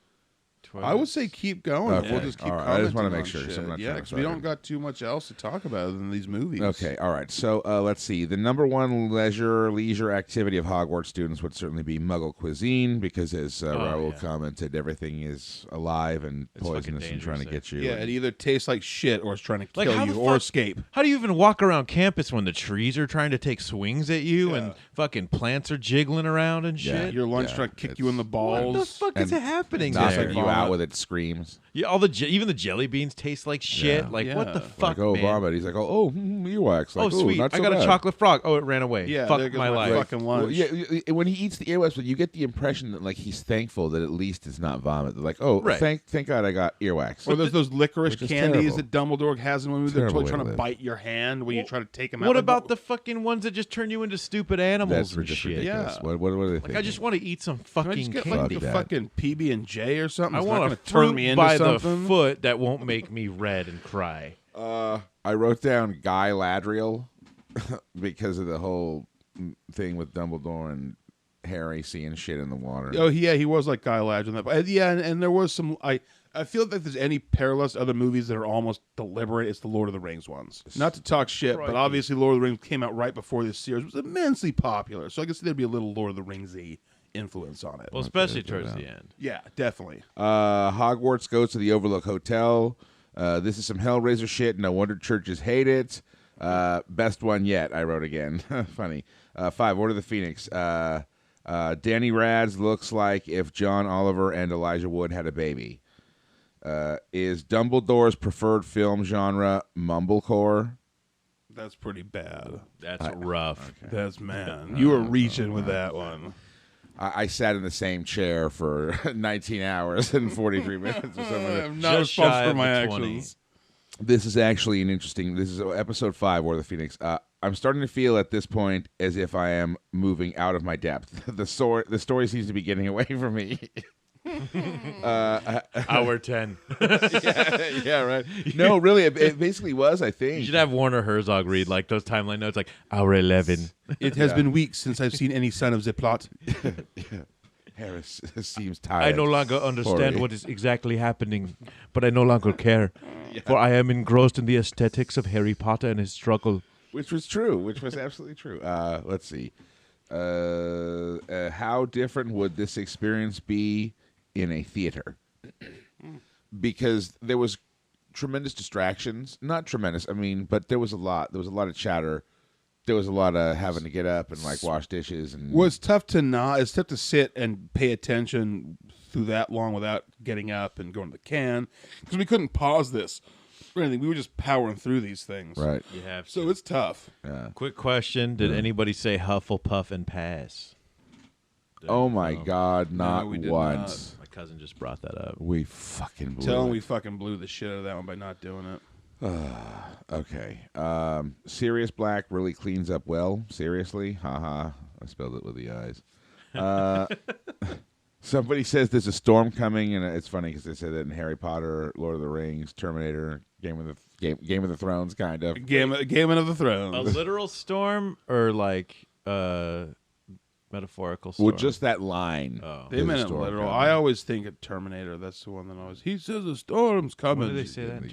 [SPEAKER 2] I would say keep going.
[SPEAKER 1] Okay.
[SPEAKER 2] We'll just keep
[SPEAKER 1] All right. I just
[SPEAKER 2] want to
[SPEAKER 1] make sure.
[SPEAKER 2] Yeah, because we don't got too much else to talk about than these movies.
[SPEAKER 1] Okay, all right. So let's see. The number one leisure activity of Hogwarts students would certainly be Muggle cuisine, because as Raul commented, everything is alive and poisonous and trying to get you.
[SPEAKER 2] Yeah, it either tastes like shit or it's trying to kill
[SPEAKER 3] how
[SPEAKER 2] you
[SPEAKER 3] the
[SPEAKER 2] or escape.
[SPEAKER 3] How do you even walk around campus when the trees are trying to take swings at you and fucking plants are jiggling around and shit?
[SPEAKER 2] Your lunch trying to kick you in the balls.
[SPEAKER 3] What the fuck is happening
[SPEAKER 1] knocking
[SPEAKER 3] there?
[SPEAKER 1] you out with its screams.
[SPEAKER 3] Yeah, even the jelly beans taste like shit. Like what the fuck,
[SPEAKER 1] like,
[SPEAKER 3] man?
[SPEAKER 1] vomit. He's like, earwax. Like,
[SPEAKER 3] sweet,
[SPEAKER 1] not so
[SPEAKER 3] I got
[SPEAKER 1] bad.
[SPEAKER 3] a chocolate frog. Oh, it ran away.
[SPEAKER 2] Yeah,
[SPEAKER 3] fuck my life.
[SPEAKER 2] Fucking lunch.
[SPEAKER 1] Well, when he eats the earwax, but you get the impression that like he's thankful that at least it's not vomit. They're like, thank God I got earwax.
[SPEAKER 2] Or there's those licorice
[SPEAKER 1] Which is
[SPEAKER 2] candies
[SPEAKER 1] terrible.
[SPEAKER 2] that Dumbledore has in one movie. They're
[SPEAKER 1] Terrible
[SPEAKER 2] totally
[SPEAKER 1] way
[SPEAKER 2] trying
[SPEAKER 1] to
[SPEAKER 2] to
[SPEAKER 1] live.
[SPEAKER 2] bite your hand when you try to take them out.
[SPEAKER 3] What about the fucking ones that just turn you into stupid animals
[SPEAKER 1] That's
[SPEAKER 3] and
[SPEAKER 1] just
[SPEAKER 3] shit?
[SPEAKER 1] ridiculous.
[SPEAKER 2] Yeah.
[SPEAKER 1] What are they
[SPEAKER 3] Like
[SPEAKER 1] thinking?
[SPEAKER 3] I just want to eat some
[SPEAKER 2] Can I
[SPEAKER 3] fucking
[SPEAKER 2] just get
[SPEAKER 3] candy.
[SPEAKER 2] like a
[SPEAKER 1] that.
[SPEAKER 2] fucking PB&J or something?
[SPEAKER 3] I
[SPEAKER 2] It's
[SPEAKER 3] want
[SPEAKER 2] not
[SPEAKER 3] a
[SPEAKER 2] going to turn
[SPEAKER 3] fruit
[SPEAKER 2] me into
[SPEAKER 3] by
[SPEAKER 2] something.
[SPEAKER 3] the foot that won't make me red and cry.
[SPEAKER 1] I wrote down Guy Ladriel because of the whole thing with Dumbledore and Harry seeing shit in the water.
[SPEAKER 2] Oh yeah, he was like Guy Ladge in that. But yeah, and there was some. I feel like if there's any parallels to other movies that are almost deliberate, it's the Lord of the Rings ones. Not to talk shit, but obviously Lord of the Rings came out right before this series was immensely popular. So I guess there'd be a little Lord of the Rings-y influence on it.
[SPEAKER 3] Well, especially towards the end.
[SPEAKER 2] Yeah, definitely.
[SPEAKER 1] Hogwarts goes to the Overlook Hotel. This is some Hellraiser shit. No wonder churches hate it. Best one yet, I wrote again. Funny. 5, Order of the Phoenix. Danny Rads looks like if John Oliver and Elijah Wood had a baby. Is Dumbledore's preferred film genre mumblecore?
[SPEAKER 2] That's pretty bad.
[SPEAKER 3] That's rough.
[SPEAKER 2] Okay. That's man. You were reaching with that one.
[SPEAKER 1] I sat in the same chair for 19 hours and 43 minutes or something.
[SPEAKER 2] I'm not responsible for my actions.
[SPEAKER 1] This is actually an interesting. This is episode 5, War of the Phoenix. I'm starting to feel at this point as if I am moving out of my depth. The story seems to be getting away from me.
[SPEAKER 3] Hour 10.
[SPEAKER 1] yeah, right. No, really, it basically was. I think
[SPEAKER 3] You should have Warner Herzog read like those timeline notes, like hour 11.
[SPEAKER 2] It has been weeks since I've seen any sign of the plot.
[SPEAKER 1] Harris seems tired.
[SPEAKER 3] I no longer understand
[SPEAKER 1] Sorry.
[SPEAKER 3] what is exactly happening, but I no longer care, for I am engrossed in the aesthetics of Harry Potter and his struggle.
[SPEAKER 1] Which was true. Which was absolutely true. Let's see. How different would this experience be in a theater? Because there was tremendous distractions. Not tremendous, I mean, but there was a lot. There was a lot of chatter. There was a lot of having to get up and like wash dishes. And
[SPEAKER 2] Well, it's tough to sit and pay attention through that long without getting up and going to the can, because we couldn't pause this or anything. We were just powering through these things.
[SPEAKER 1] right.
[SPEAKER 3] You have
[SPEAKER 2] So it's tough.
[SPEAKER 3] Quick question: did anybody say Hufflepuff and pass?
[SPEAKER 1] Oh my God! Not
[SPEAKER 2] we did
[SPEAKER 1] once.
[SPEAKER 3] My cousin just brought that up.
[SPEAKER 1] We fucking blew
[SPEAKER 2] Tell
[SPEAKER 1] it.
[SPEAKER 2] them we fucking blew the shit out of that one by not doing it.
[SPEAKER 1] Okay. Sirius Black really cleans up well. Seriously? Haha. I spelled it with the eyes. Somebody says there's a storm coming, and it's funny because they said that in Harry Potter, Lord of the Rings, Terminator, Game of the Thrones, kind of.
[SPEAKER 2] Game of the
[SPEAKER 3] A
[SPEAKER 2] Thrones.
[SPEAKER 3] literal storm or like metaphorical storm?
[SPEAKER 1] Well, just that line.
[SPEAKER 3] Oh.
[SPEAKER 2] They
[SPEAKER 1] There's a
[SPEAKER 2] meant it
[SPEAKER 1] storm
[SPEAKER 2] literal.
[SPEAKER 1] coming.
[SPEAKER 2] I always think of Terminator. That's the one that always. He says a storm's coming.
[SPEAKER 3] When do they say that?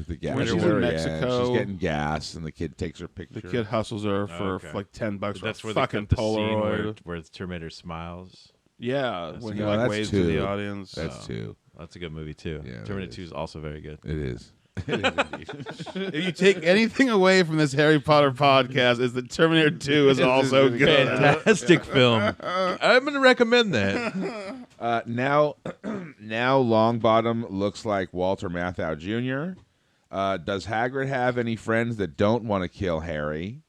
[SPEAKER 1] The gas.
[SPEAKER 2] When she's in
[SPEAKER 1] Yeah,
[SPEAKER 2] Mexico.
[SPEAKER 1] she's getting gas, and the kid takes her picture.
[SPEAKER 2] The kid hustles her for
[SPEAKER 3] Okay.
[SPEAKER 2] like $10
[SPEAKER 3] But
[SPEAKER 2] for
[SPEAKER 3] that's
[SPEAKER 2] a
[SPEAKER 3] where
[SPEAKER 2] fucking
[SPEAKER 3] they cut the scene
[SPEAKER 2] Polaroid.
[SPEAKER 3] where the Terminator smiles.
[SPEAKER 2] Yeah, when he
[SPEAKER 1] No,
[SPEAKER 2] like
[SPEAKER 1] that's
[SPEAKER 2] waves
[SPEAKER 1] two.
[SPEAKER 2] to the audience.
[SPEAKER 1] That's two.
[SPEAKER 3] That's a good movie too.
[SPEAKER 1] Yeah, that
[SPEAKER 3] Terminator
[SPEAKER 1] is.
[SPEAKER 3] 2 is also very good.
[SPEAKER 1] It is.
[SPEAKER 2] If you take anything away from this Harry Potter podcast, is that Terminator 2 is also good.
[SPEAKER 3] Fantastic film. I'm going to recommend that.
[SPEAKER 1] Now Longbottom looks like Walter Matthau Jr. Does Hagrid have any friends that don't want to kill Harry?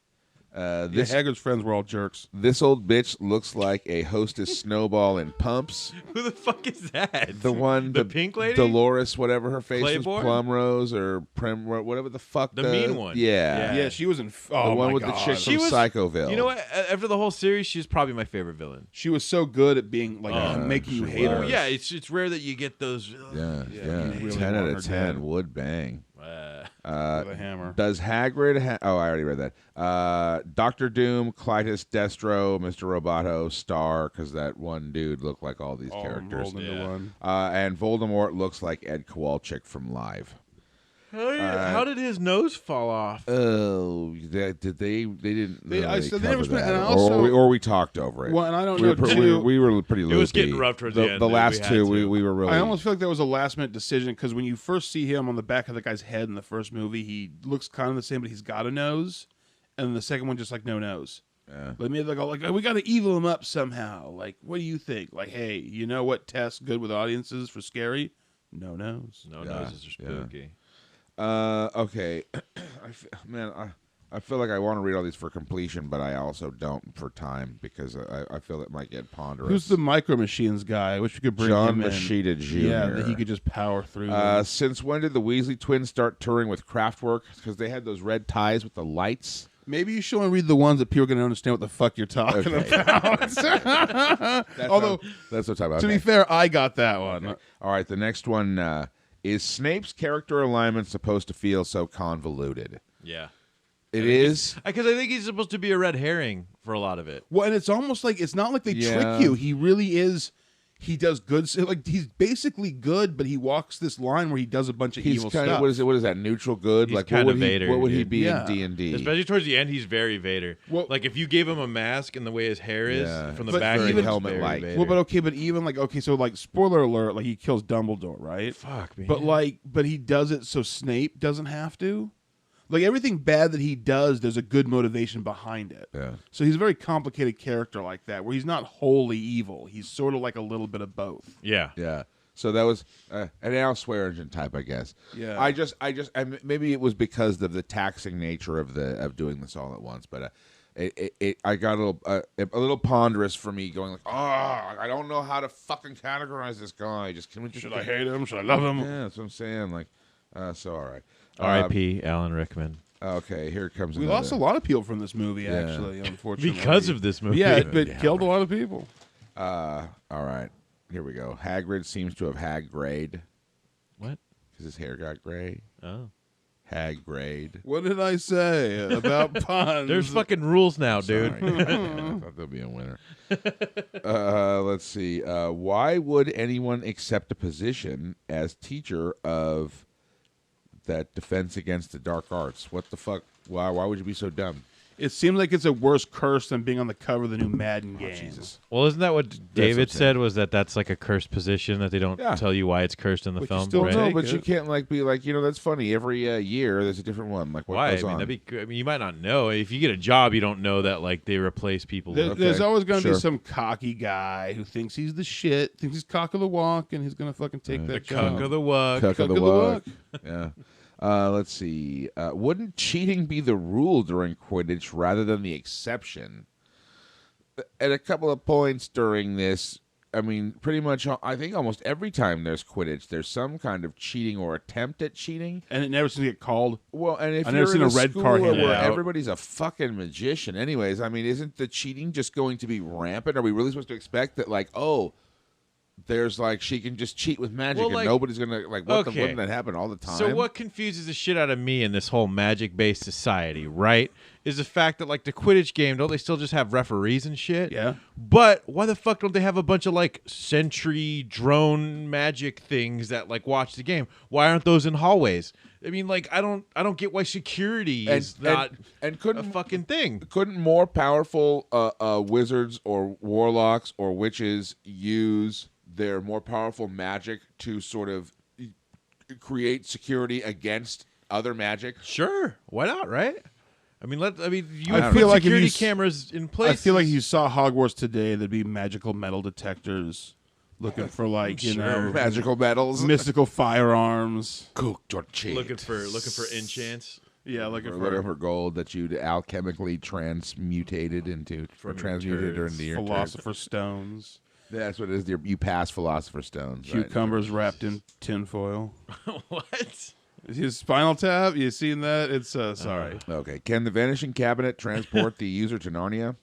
[SPEAKER 2] Hagrid's friends were all jerks.
[SPEAKER 1] This old bitch looks like a Hostess Snowball in pumps.
[SPEAKER 3] Who the fuck is that?
[SPEAKER 1] The
[SPEAKER 3] pink lady?
[SPEAKER 1] Dolores, whatever her face
[SPEAKER 3] Claiborne?
[SPEAKER 1] was, Plumrose or Prim, whatever the fuck.
[SPEAKER 3] The mean one.
[SPEAKER 1] Yeah.
[SPEAKER 2] Yeah, she was in.
[SPEAKER 1] The one with
[SPEAKER 2] God.
[SPEAKER 1] the chick
[SPEAKER 3] She
[SPEAKER 1] from
[SPEAKER 3] was-
[SPEAKER 1] Psychoville.
[SPEAKER 3] You know what? After the whole series, she's probably my favorite villain.
[SPEAKER 2] She was so good at being like making you
[SPEAKER 1] she
[SPEAKER 2] hate
[SPEAKER 1] was.
[SPEAKER 2] her.
[SPEAKER 3] Oh, yeah, it's rare that you get those.
[SPEAKER 1] Yeah.
[SPEAKER 2] you really
[SPEAKER 1] 10 out
[SPEAKER 2] want
[SPEAKER 1] of
[SPEAKER 2] her
[SPEAKER 1] 10
[SPEAKER 2] dead.
[SPEAKER 1] would bang.
[SPEAKER 2] With a hammer.
[SPEAKER 1] Does Hagrid oh, I already read that. Doctor Doom, Clytus, Destro, Mr. Roboto, Star, because that one dude looked like all these characters.
[SPEAKER 2] Rolled into one.
[SPEAKER 1] And Voldemort looks like Ed Kowalczyk from Live.
[SPEAKER 3] How did his nose fall off?
[SPEAKER 1] Oh, they didn't really
[SPEAKER 2] I said they
[SPEAKER 1] cover
[SPEAKER 2] never spent-
[SPEAKER 1] that.
[SPEAKER 2] and also-
[SPEAKER 1] or we talked over it.
[SPEAKER 2] Well, and I don't
[SPEAKER 1] we
[SPEAKER 2] know,
[SPEAKER 1] were,
[SPEAKER 2] too.
[SPEAKER 1] we were pretty loopy.
[SPEAKER 3] It was getting rough towards the end.
[SPEAKER 1] The
[SPEAKER 3] We
[SPEAKER 1] last
[SPEAKER 3] had
[SPEAKER 1] two,
[SPEAKER 3] to.
[SPEAKER 1] we were really...
[SPEAKER 2] I almost feel like that was a last minute decision because when you first see him on the back of the guy's head in the first movie, he looks kind of the same, but he's got a nose, and the second one just like no nose.
[SPEAKER 1] Yeah.
[SPEAKER 2] Like maybe they go like, we got to evil him up somehow. Like, what do you think? Like, hey, you know what tests good with audiences for scary? No nose.
[SPEAKER 3] No,
[SPEAKER 1] Yeah,
[SPEAKER 3] noses are spooky.
[SPEAKER 1] Okay. I feel like I want to read all these for completion, but I also don't for time because I feel it might get ponderous.
[SPEAKER 2] Who's the Micro Machines guy? I wish we could bring
[SPEAKER 1] John
[SPEAKER 2] him in.
[SPEAKER 1] Machida Jr.
[SPEAKER 2] Yeah, that he could just power through. them.
[SPEAKER 1] Since when did the Weasley twins start touring with Kraftwerk? Because they had those red ties with the lights.
[SPEAKER 2] Maybe you should only read the ones that people are going to understand what the fuck you're talking about. Although,
[SPEAKER 1] That's what I'm talking about.
[SPEAKER 2] to be
[SPEAKER 1] Okay.
[SPEAKER 2] fair, I got that one.
[SPEAKER 1] Okay. All right, the next one is Snape's character alignment supposed to feel so convoluted?
[SPEAKER 3] Yeah.
[SPEAKER 1] It is.
[SPEAKER 3] Because I think he's supposed to be a red herring for a lot of it.
[SPEAKER 2] Well, and it's almost like it's not like they
[SPEAKER 1] Yeah.
[SPEAKER 2] trick you. He really is. He does good. Like he's basically good, but he walks this line where he does a bunch of
[SPEAKER 1] He's
[SPEAKER 2] evil
[SPEAKER 1] kind
[SPEAKER 2] stuff.
[SPEAKER 1] of what is that neutral good?
[SPEAKER 3] He's
[SPEAKER 1] like
[SPEAKER 3] kinda
[SPEAKER 1] what would
[SPEAKER 3] Vader,
[SPEAKER 1] he, what would he
[SPEAKER 3] dude.
[SPEAKER 1] be
[SPEAKER 2] Yeah.
[SPEAKER 1] in D&D?
[SPEAKER 3] Especially towards the end, he's very Vader.
[SPEAKER 2] Well-
[SPEAKER 3] like if you gave him a mask and the way his hair is
[SPEAKER 1] Yeah.
[SPEAKER 3] from the
[SPEAKER 2] But
[SPEAKER 3] back,
[SPEAKER 2] even-
[SPEAKER 3] he looks
[SPEAKER 1] helmet-like.
[SPEAKER 3] very
[SPEAKER 2] Well, but
[SPEAKER 3] Vader.
[SPEAKER 2] but even like so like spoiler alert, like he kills Dumbledore, right?
[SPEAKER 3] Fuck me.
[SPEAKER 2] But he does it so Snape doesn't have to. Like everything bad that he does, there's a good motivation behind it.
[SPEAKER 1] Yeah.
[SPEAKER 2] So he's a very complicated character like that, where he's not wholly evil. He's sort of like a little bit of both.
[SPEAKER 3] yeah.
[SPEAKER 1] Yeah. So that was an now swear engine type, I guess.
[SPEAKER 2] Yeah.
[SPEAKER 1] Maybe it was because of the taxing nature of doing this all at once, but I got a little ponderous for me, going like, I don't know how to fucking categorize this guy. Can we just
[SPEAKER 2] Should I hate him? Should I love him?
[SPEAKER 1] Yeah, that's what I'm saying. Like, so all right.
[SPEAKER 3] R.I.P. Alan Rickman.
[SPEAKER 1] Okay, here comes.
[SPEAKER 2] We
[SPEAKER 1] another.
[SPEAKER 2] lost a lot of people from this movie, actually, unfortunately.
[SPEAKER 3] Because of this movie.
[SPEAKER 2] Yeah, it killed a lot of people.
[SPEAKER 1] All right, here we go. Hagrid seems to have Hag-grayed
[SPEAKER 3] What?
[SPEAKER 1] because his hair got gray.
[SPEAKER 3] Oh.
[SPEAKER 1] Hag-grayed.
[SPEAKER 2] What did I say about puns?
[SPEAKER 3] There's fucking rules now, dude.
[SPEAKER 1] Sorry. I thought there'd be a winner. Let's see. Why would anyone accept a position as teacher of that defense against the dark arts? What the fuck? Why would you be so dumb?
[SPEAKER 2] It seems like it's a worse curse than being on the cover of the new Madden game.
[SPEAKER 1] Jesus.
[SPEAKER 3] Well, isn't that what David
[SPEAKER 1] what I'm
[SPEAKER 3] said? Was that's like a cursed position that they don't
[SPEAKER 1] Yeah.
[SPEAKER 3] tell you why it's cursed in the
[SPEAKER 2] But you
[SPEAKER 3] film?
[SPEAKER 2] still
[SPEAKER 3] right?
[SPEAKER 2] know,
[SPEAKER 1] No, but
[SPEAKER 2] it.
[SPEAKER 1] you can't be like, that's funny. Every year there's a different one. Like what
[SPEAKER 3] Why? I
[SPEAKER 1] goes
[SPEAKER 3] mean,
[SPEAKER 1] on?
[SPEAKER 3] that'd be. I mean, you might not know. If you get a job, you don't know that like they replace people.
[SPEAKER 2] There's always going to
[SPEAKER 1] sure.
[SPEAKER 2] be some cocky guy who thinks he's the shit, thinks he's cock of the walk, and he's going to fucking take that job.
[SPEAKER 3] Cuck of the walk.
[SPEAKER 1] Cuck
[SPEAKER 2] Cuck
[SPEAKER 1] of
[SPEAKER 2] of
[SPEAKER 1] the
[SPEAKER 2] the
[SPEAKER 1] walk. Yeah. Let's see. Wouldn't cheating be the rule during Quidditch rather than the exception? At a couple of points during this, I mean, pretty much, I think almost every time there's Quidditch, there's some kind of cheating or attempt at cheating.
[SPEAKER 2] And it never seems to get called.
[SPEAKER 1] Well, and if
[SPEAKER 2] I've
[SPEAKER 1] you're
[SPEAKER 2] never seen
[SPEAKER 1] in
[SPEAKER 2] a red
[SPEAKER 1] school
[SPEAKER 2] car handed
[SPEAKER 1] where
[SPEAKER 2] out.
[SPEAKER 1] everybody's a fucking magician, anyways, I mean, isn't the cheating just going to be rampant? Are we really supposed to expect that, like, there's like she can just cheat with magic
[SPEAKER 3] Well,
[SPEAKER 1] and
[SPEAKER 3] like,
[SPEAKER 1] nobody's gonna wouldn't that happen all the time?
[SPEAKER 3] So what confuses the shit out of me in this whole magic-based society, right, is the fact that like the Quidditch game, don't they still just have referees and shit?
[SPEAKER 2] Yeah.
[SPEAKER 3] But why the fuck don't they have a bunch of like sentry drone magic things that like watch the game? Why aren't those in hallways? I mean, like I don't get why security is not
[SPEAKER 1] and
[SPEAKER 3] a
[SPEAKER 1] couldn't
[SPEAKER 3] fucking thing.
[SPEAKER 1] couldn't more powerful wizards or warlocks or witches use their more powerful magic to sort of create security against other magic?
[SPEAKER 3] Sure, why not? Right? I mean, you
[SPEAKER 2] I
[SPEAKER 3] would
[SPEAKER 2] feel
[SPEAKER 3] put
[SPEAKER 2] like if
[SPEAKER 3] security
[SPEAKER 2] you
[SPEAKER 3] cameras in place.
[SPEAKER 2] I feel like if you saw Hogwarts today, there'd be magical metal detectors looking for
[SPEAKER 1] Magical metals,
[SPEAKER 2] mystical firearms.
[SPEAKER 1] cooked or chained.
[SPEAKER 3] looking for enchants.
[SPEAKER 2] Yeah, looking
[SPEAKER 1] Looking
[SPEAKER 2] for
[SPEAKER 1] for gold that you'd alchemically transmutated into, or transmuted
[SPEAKER 3] turds.
[SPEAKER 1] into your
[SPEAKER 2] philosopher's stones,
[SPEAKER 1] turds. That's what it is. You pass philosopher's stones. Right?
[SPEAKER 2] cucumbers wrapped in tinfoil.
[SPEAKER 3] What?
[SPEAKER 2] His Spinal Tap. You seen that? It's sorry.
[SPEAKER 1] Okay. Can the vanishing cabinet transport the user to Narnia?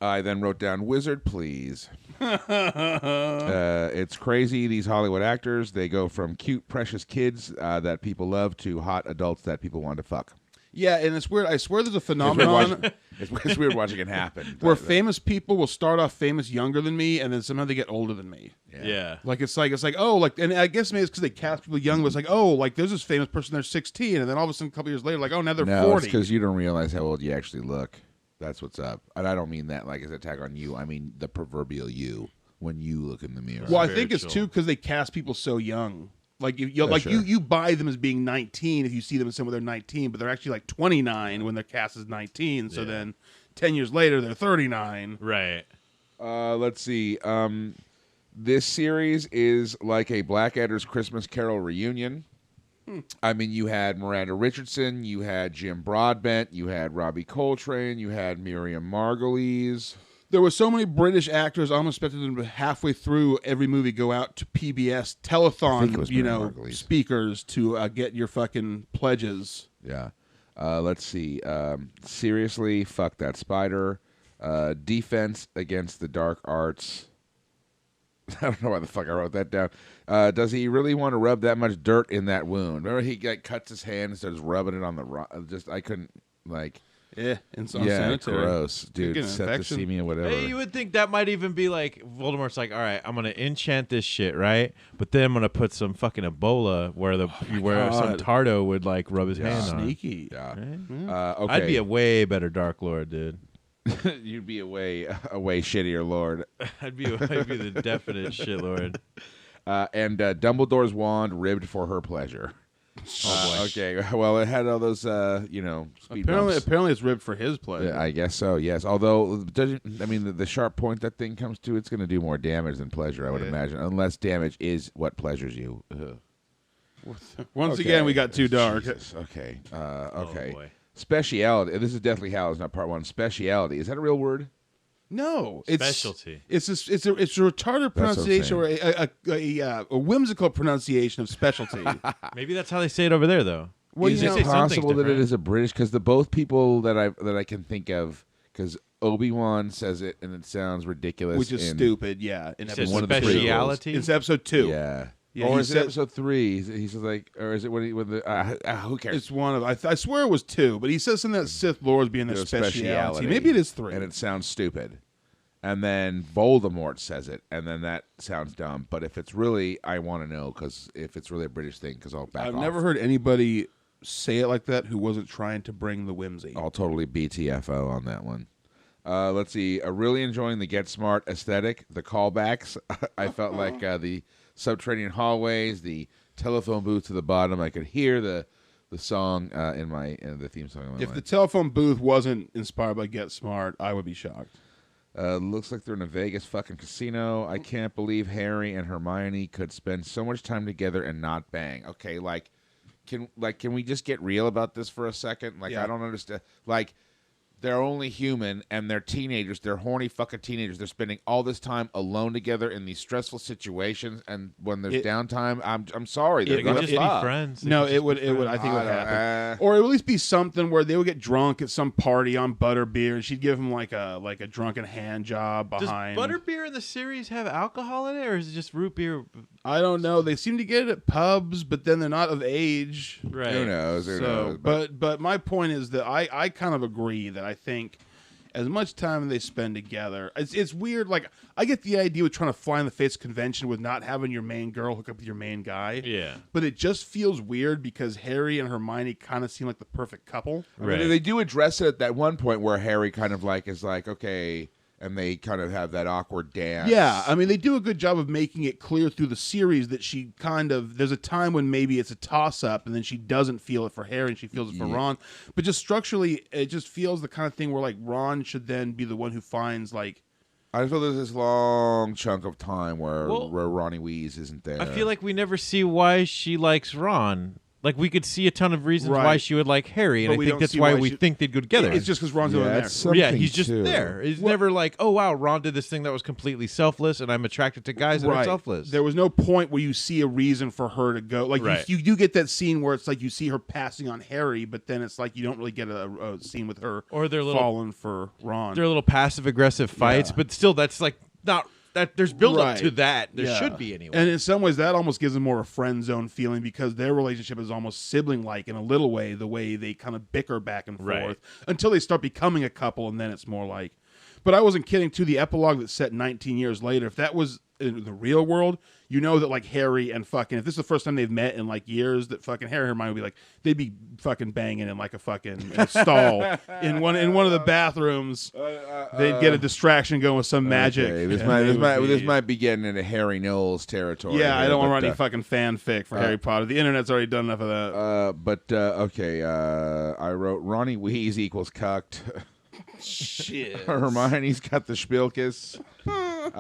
[SPEAKER 1] I then wrote down wizard, please. It's crazy. These Hollywood actors, they go from cute, precious kids that people love to hot adults that people want to fuck.
[SPEAKER 2] Yeah, and it's weird. I swear there's a phenomenon
[SPEAKER 1] It's weird watching it happen.
[SPEAKER 2] where famous people will start off famous younger than me, and then somehow they get older than me.
[SPEAKER 3] Yeah.
[SPEAKER 2] Like it's like oh, like, and I guess maybe it's because they cast people young. But it's like, oh, like there's this famous person, they're 16, and then all of a sudden a couple years later, like, oh, now they're
[SPEAKER 1] No,
[SPEAKER 2] 40.
[SPEAKER 1] it's because you don't realize how old you actually look. That's what's up. And I don't mean that like as an attack on you. I mean the proverbial you when you look in the mirror.
[SPEAKER 2] Well, I think it's too because they cast people so young. Like
[SPEAKER 1] Sure.
[SPEAKER 2] you buy them as being 19 if you see them as somewhere they're 19, but they're actually like 29 when they're cast as 19. So then 10 years later they're 39.
[SPEAKER 3] Right.
[SPEAKER 1] Let's see. This series is like a Blackadder's Christmas Carol reunion. I mean, you had Miranda Richardson, you had Jim Broadbent, you had Robbie Coltrane, you had Miriam Margolyes.
[SPEAKER 2] There were so many British actors. I almost expected them to halfway through every movie go out to PBS telethon, speakers to get your fucking pledges.
[SPEAKER 1] Yeah. Let's see. Seriously, fuck that spider. Defense against the dark arts. I don't know why the fuck I wrote that down. Does he really want to rub that much dirt in that wound? Remember he cuts his hand and starts rubbing it on the I couldn't like.
[SPEAKER 2] Yeah, unsanitary.
[SPEAKER 1] Gross, dude. Septicemia, whatever.
[SPEAKER 3] Hey, you would think that might even be like Voldemort's like, all right, I'm gonna enchant this shit, right? But then I'm gonna put some fucking Ebola where some Tardo would like rub his hand on.
[SPEAKER 2] Sneaky.
[SPEAKER 1] Yeah.
[SPEAKER 3] Right?
[SPEAKER 1] Okay.
[SPEAKER 3] I'd be a way better Dark Lord, dude.
[SPEAKER 1] You'd be a way shittier Lord.
[SPEAKER 3] I'd be the definite shit Lord.
[SPEAKER 1] And Dumbledore's wand ribbed for her pleasure.
[SPEAKER 3] Oh boy.
[SPEAKER 1] Okay, well, it had all those, speed bumps.
[SPEAKER 2] Apparently, it's ribbed for his pleasure.
[SPEAKER 1] Yeah, I guess so. Yes, although the sharp point that thing comes to, it's going to do more damage than pleasure, I would imagine, unless damage is what pleasures you. Ugh.
[SPEAKER 2] Once again, we got too dark.
[SPEAKER 1] Jesus. Okay. Okay.
[SPEAKER 3] Oh boy.
[SPEAKER 1] Speciality. This is Deathly Hallows, not part one. Speciality. Is that a real word?
[SPEAKER 2] No,
[SPEAKER 3] Specialty.
[SPEAKER 2] It's a retarded pronunciation or a whimsical pronunciation of specialty.
[SPEAKER 3] Maybe that's how they say it over there, though.
[SPEAKER 1] Well,
[SPEAKER 3] They
[SPEAKER 1] is
[SPEAKER 3] say
[SPEAKER 1] it
[SPEAKER 3] something
[SPEAKER 1] possible that it
[SPEAKER 3] different.
[SPEAKER 1] is a British? Because the both people that I can think of, because Obi-Wan says it and it sounds ridiculous,
[SPEAKER 2] Which is stupid. Yeah, in
[SPEAKER 3] It says
[SPEAKER 2] episode
[SPEAKER 3] speciality.
[SPEAKER 2] It's episode 2.
[SPEAKER 1] Yeah.
[SPEAKER 2] Yeah,
[SPEAKER 1] or
[SPEAKER 2] he
[SPEAKER 1] is it
[SPEAKER 2] said-
[SPEAKER 1] episode 3? He says like, or is it when who cares?
[SPEAKER 2] It's one of I swear it was 2, but he says something that Sith Lords being their
[SPEAKER 1] Their
[SPEAKER 2] speciality. Maybe it is 3.
[SPEAKER 1] and it sounds stupid. And then Voldemort says it, and then that sounds dumb. But if it's really, I want to know, because if it's really a British thing, because I'll back
[SPEAKER 2] I've
[SPEAKER 1] off.
[SPEAKER 2] never heard anybody say it like that who wasn't trying to bring the whimsy.
[SPEAKER 1] I'll totally BTFO on that one. Let's see. Really enjoying the Get Smart aesthetic, the callbacks. I felt like the subterranean hallways, the telephone booth to the bottom. I could hear the song in the theme song. In my
[SPEAKER 2] If
[SPEAKER 1] mind.
[SPEAKER 2] the telephone booth wasn't inspired by Get Smart, I would be shocked.
[SPEAKER 1] Looks like they're in a Vegas fucking casino. I can't believe Harry and Hermione could spend so much time together and not bang. Okay, can we just get real about this for a second?
[SPEAKER 2] Yeah.
[SPEAKER 1] I don't understand. They're only human, and they're teenagers. They're horny fucking teenagers. They're spending all this time alone together in these stressful situations, and when there's downtime, I'm sorry. They're
[SPEAKER 3] They
[SPEAKER 1] going
[SPEAKER 3] could
[SPEAKER 1] to
[SPEAKER 3] just be
[SPEAKER 1] fuck.
[SPEAKER 3] friends.
[SPEAKER 2] No, it would. I think it would happen, or it would at least be something where they would get drunk at some party on butterbeer, and she'd give him like a drunken hand job behind.
[SPEAKER 3] Does butterbeer in the series have alcohol in it, or is it just root beer?
[SPEAKER 2] I don't know. They seem to get it at pubs, but then they're not of age.
[SPEAKER 3] Right.
[SPEAKER 1] Who knows? Who knows?
[SPEAKER 2] But my point is that I kind of agree that I think as much time they spend together, it's weird. Like, I get the idea with trying to fly in the face of convention with not having your main girl hook up with your main guy.
[SPEAKER 3] Yeah.
[SPEAKER 2] But it just feels weird because Harry and Hermione kind of seem like the perfect couple.
[SPEAKER 1] I mean, they do address it at that one point where Harry kind of is like, okay, and they kind of have that awkward dance.
[SPEAKER 2] Yeah, I mean, they do a good job of making it clear through the series that she there's a time when maybe it's a toss-up, and then she doesn't feel it for Harry, and she feels it for Ron. But just structurally, it just feels the kind of thing where, like, Ron should then be the one who finds, like...
[SPEAKER 1] I feel there's this long chunk of time where Ronnie Weasley isn't there.
[SPEAKER 3] I feel like we never see why she likes Ron. Like, we could see a ton of reasons why she would like Harry, and I think that's why we think they'd go together.
[SPEAKER 2] It's just because Ron's over there.
[SPEAKER 3] Yeah, he's just there. He's never like, oh, wow, Ron did this thing that was completely selfless, and I'm attracted to guys that are selfless.
[SPEAKER 2] There was no point where you see a reason for her to go. Like, you do get that scene where it's like you see her passing on Harry, but then it's like you don't really get a scene with her
[SPEAKER 3] or they're
[SPEAKER 2] falling for Ron.
[SPEAKER 3] They're little passive-aggressive fights, but still, that's like not... That there's build up to that. There should be anyway.
[SPEAKER 2] And in some ways, that almost gives them more a friend zone feeling because their relationship is almost sibling like in a little way. The way they kind of bicker back and forth until they start becoming a couple, and then it's more like. But I wasn't kidding. To the epilogue that's set 19 years later, if that was in the real world, you know that like Harry and fucking if this is the first time they've met in like years, that fucking Harry and Hermione would be like they'd be fucking banging in like a fucking stall in one of the bathrooms. They'd get a distraction going with some magic.
[SPEAKER 1] This might be getting into Harry Knowles territory.
[SPEAKER 2] Yeah, I don't want to write any fucking fanfic for Harry Potter. The internet's already done enough of that.
[SPEAKER 1] I wrote Ronnie Weasley equals cucked.
[SPEAKER 2] Shit.
[SPEAKER 1] Hermione's got the Spilkus.
[SPEAKER 3] What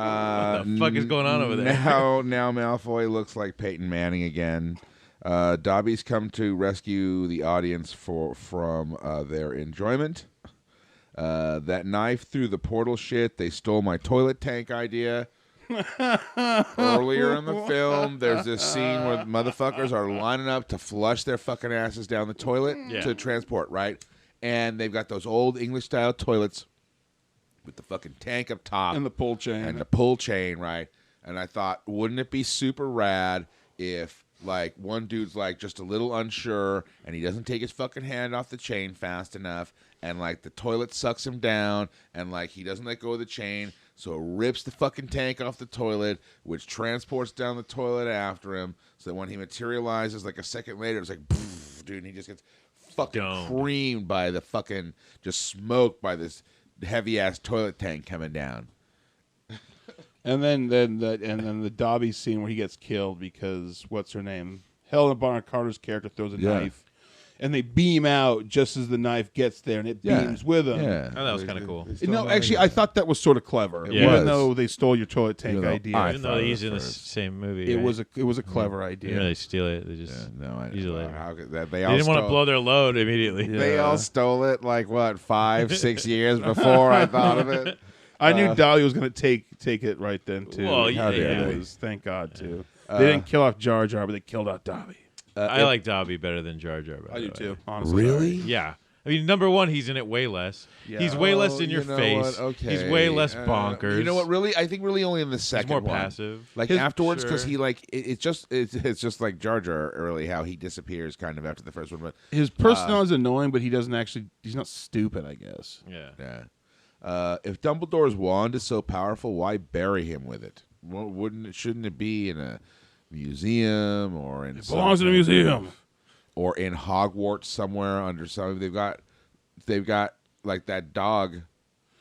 [SPEAKER 3] the fuck is going on over there?
[SPEAKER 1] Now Malfoy looks like Peyton Manning again. Dobby's come to rescue the audience from their enjoyment. That knife through the portal shit. They stole my toilet tank idea. Earlier in the film, there's this scene where motherfuckers are lining up to flush their fucking asses down the toilet to transport, right? And they've got those old English-style toilets with the fucking tank up top.
[SPEAKER 2] And the pull chain.
[SPEAKER 1] And the pull chain, right? And I thought, wouldn't it be super rad if, like, one dude's, like, just a little unsure, and he doesn't take his fucking hand off the chain fast enough, and, like, the toilet sucks him down, and, like, he doesn't let go of the chain, so it rips the fucking tank off the toilet, which transports down the toilet after him, so that when he materializes, like, a second later, it's like, dude, and he just gets... fucking creamed by the fucking just smoked by this heavy ass toilet tank coming down.
[SPEAKER 2] And then the Dobby scene where he gets killed because what's her name? Helena Bonham Carter's character throws a knife. And they beam out just as the knife gets there, and it beams with them.
[SPEAKER 1] Yeah.
[SPEAKER 3] Oh, that was kind of cool.
[SPEAKER 2] No, actually, I thought that was sort of clever. Even though they stole your toilet tank idea.
[SPEAKER 3] Even though he's in the same movie.
[SPEAKER 2] It was a clever idea.
[SPEAKER 3] They didn't really steal it. They just use it later. They didn't want to blow their load immediately.
[SPEAKER 1] They all stole it, like, what, 5-6 years before I thought of it?
[SPEAKER 2] I knew Dolly was going to take it right then, too.
[SPEAKER 3] Well, yeah.
[SPEAKER 2] Thank God, too. They didn't kill off Jar Jar, but they killed off Dobby.
[SPEAKER 3] I like Dobby better than Jar Jar.
[SPEAKER 2] I do too, honestly.
[SPEAKER 1] Really?
[SPEAKER 3] Yeah. I mean, number one, he's in it way less. Yeah. He's way less in your face.
[SPEAKER 1] Okay.
[SPEAKER 3] He's way less bonkers.
[SPEAKER 1] You know what? Really, I think really only in the second
[SPEAKER 3] he's more
[SPEAKER 1] one.
[SPEAKER 3] passive.
[SPEAKER 1] Like afterwards, because he like it's just like Jar Jar early, how he disappears kind of after the first one. But
[SPEAKER 2] his personality is annoying, but he's not stupid, I guess.
[SPEAKER 3] Yeah.
[SPEAKER 1] If Dumbledore's wand is so powerful, why bury him with it? Well, shouldn't it be in a museum or in?
[SPEAKER 2] It belongs in a museum.
[SPEAKER 1] Or in Hogwarts somewhere under some. They've got like that dog,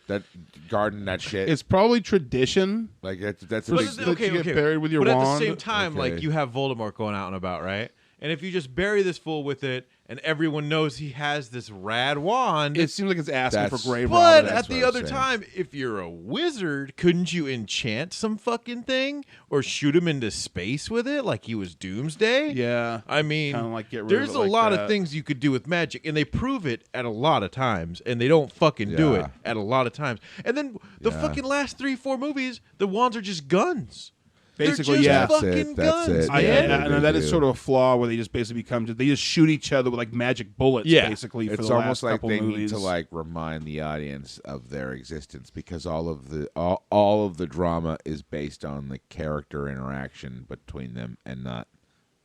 [SPEAKER 1] that garden, that shit.
[SPEAKER 2] It's probably tradition.
[SPEAKER 1] Like that's a
[SPEAKER 2] big.
[SPEAKER 3] Okay,
[SPEAKER 2] you get buried with your
[SPEAKER 3] wand.
[SPEAKER 2] But
[SPEAKER 3] at the same time, like you have Voldemort going out and about, right? And if you just bury this fool with it, and everyone knows he has this rad wand,
[SPEAKER 2] it seems like it's asking for grave
[SPEAKER 3] robbing.
[SPEAKER 2] But
[SPEAKER 3] at the other time, if you're a wizard, couldn't you enchant some fucking thing or shoot him into space with it, like he was Doomsday?
[SPEAKER 2] Yeah,
[SPEAKER 3] I mean,
[SPEAKER 2] kind of like get rid
[SPEAKER 3] there's
[SPEAKER 2] of it
[SPEAKER 3] a
[SPEAKER 2] like
[SPEAKER 3] lot
[SPEAKER 2] that.
[SPEAKER 3] of things you could do with magic, and they prove it at a lot of times, and they don't fucking do it at a lot of times. And then the fucking last 3-4 movies, the wands are just guns.
[SPEAKER 2] Basically,
[SPEAKER 3] They're
[SPEAKER 2] yeah,
[SPEAKER 3] just fucking guns.
[SPEAKER 1] That's it.
[SPEAKER 2] And that is sort of a flaw where they just basically they just shoot each other with like magic bullets.
[SPEAKER 3] Yeah.
[SPEAKER 2] Basically, for
[SPEAKER 1] it's
[SPEAKER 2] the
[SPEAKER 1] almost
[SPEAKER 2] last
[SPEAKER 1] like
[SPEAKER 2] couple
[SPEAKER 1] they
[SPEAKER 2] movies.
[SPEAKER 1] need to like remind the audience of their existence because all of the drama is based on the character interaction between them and not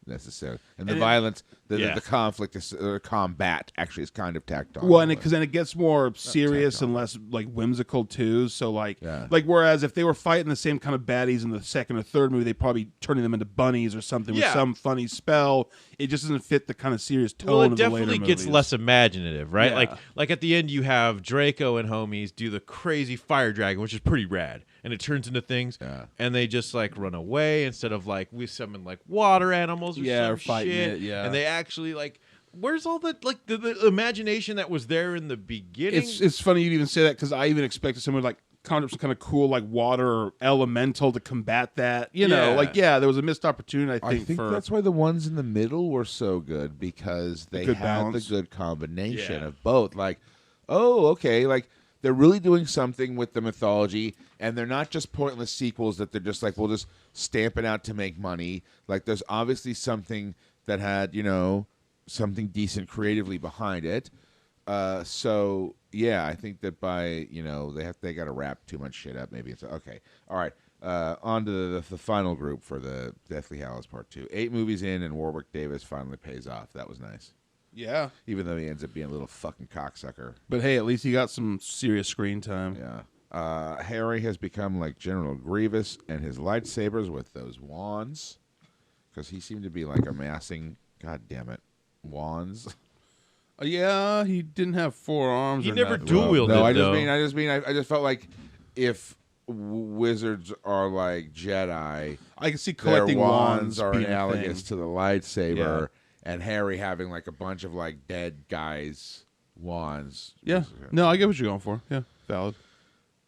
[SPEAKER 1] necessarily, and the violence, the conflict, combat actually is kind of tacked on.
[SPEAKER 2] Well, and because then it gets more serious and less like whimsical too. So like whereas if they were fighting the same kind of baddies in the second or third movie, they'd probably be turning them into bunnies or something with some funny spell. It just doesn't fit the kind of serious tone of the later movies. Well, it definitely
[SPEAKER 3] gets less imaginative, right? Like at the end, you have Draco and homies do the crazy fire dragon, which is pretty rad, and it turns into things, and they just like run away instead of like we summon like water animals or some
[SPEAKER 2] fighting
[SPEAKER 3] shit,
[SPEAKER 2] and
[SPEAKER 3] they actually like. Where's all the like the imagination that was there in the beginning?
[SPEAKER 2] It's funny you'd even say that because I even expected someone like conjure up some kind of cool like water or elemental to combat that. You know, there was a missed opportunity. I think
[SPEAKER 1] that's why the ones in the middle were so good because they had the good combination of both. Like, oh, okay, like they're really doing something with the mythology, and they're not just pointless sequels that they're just like we'll just stamp it out to make money. Like, there's obviously something that had something decent creatively behind it. So yeah, I think that by they got to wrap too much shit up. Maybe it's okay. All right, on to the final group for the Deathly Hallows Part 2. 8 movies in, and Warwick Davis finally pays off. That was nice.
[SPEAKER 2] Yeah,
[SPEAKER 1] even though he ends up being a little fucking cocksucker.
[SPEAKER 2] But hey, at least he got some serious screen time.
[SPEAKER 1] Yeah. Harry has become like General Grievous and his lightsabers with those wands, because he seemed to be like amassing. God damn it. Wands.
[SPEAKER 2] Yeah, he didn't have 4 arms.
[SPEAKER 3] He
[SPEAKER 2] or
[SPEAKER 3] never
[SPEAKER 2] nothing.
[SPEAKER 3] dual wielded.
[SPEAKER 1] No, I just felt like if wizards are like Jedi,
[SPEAKER 2] I can see collecting
[SPEAKER 1] their
[SPEAKER 2] wands
[SPEAKER 1] are
[SPEAKER 2] being
[SPEAKER 1] analogous to the lightsaber, and Harry having like a bunch of like dead guys' wands.
[SPEAKER 2] Yeah, no, I get what you're going for. Yeah, valid.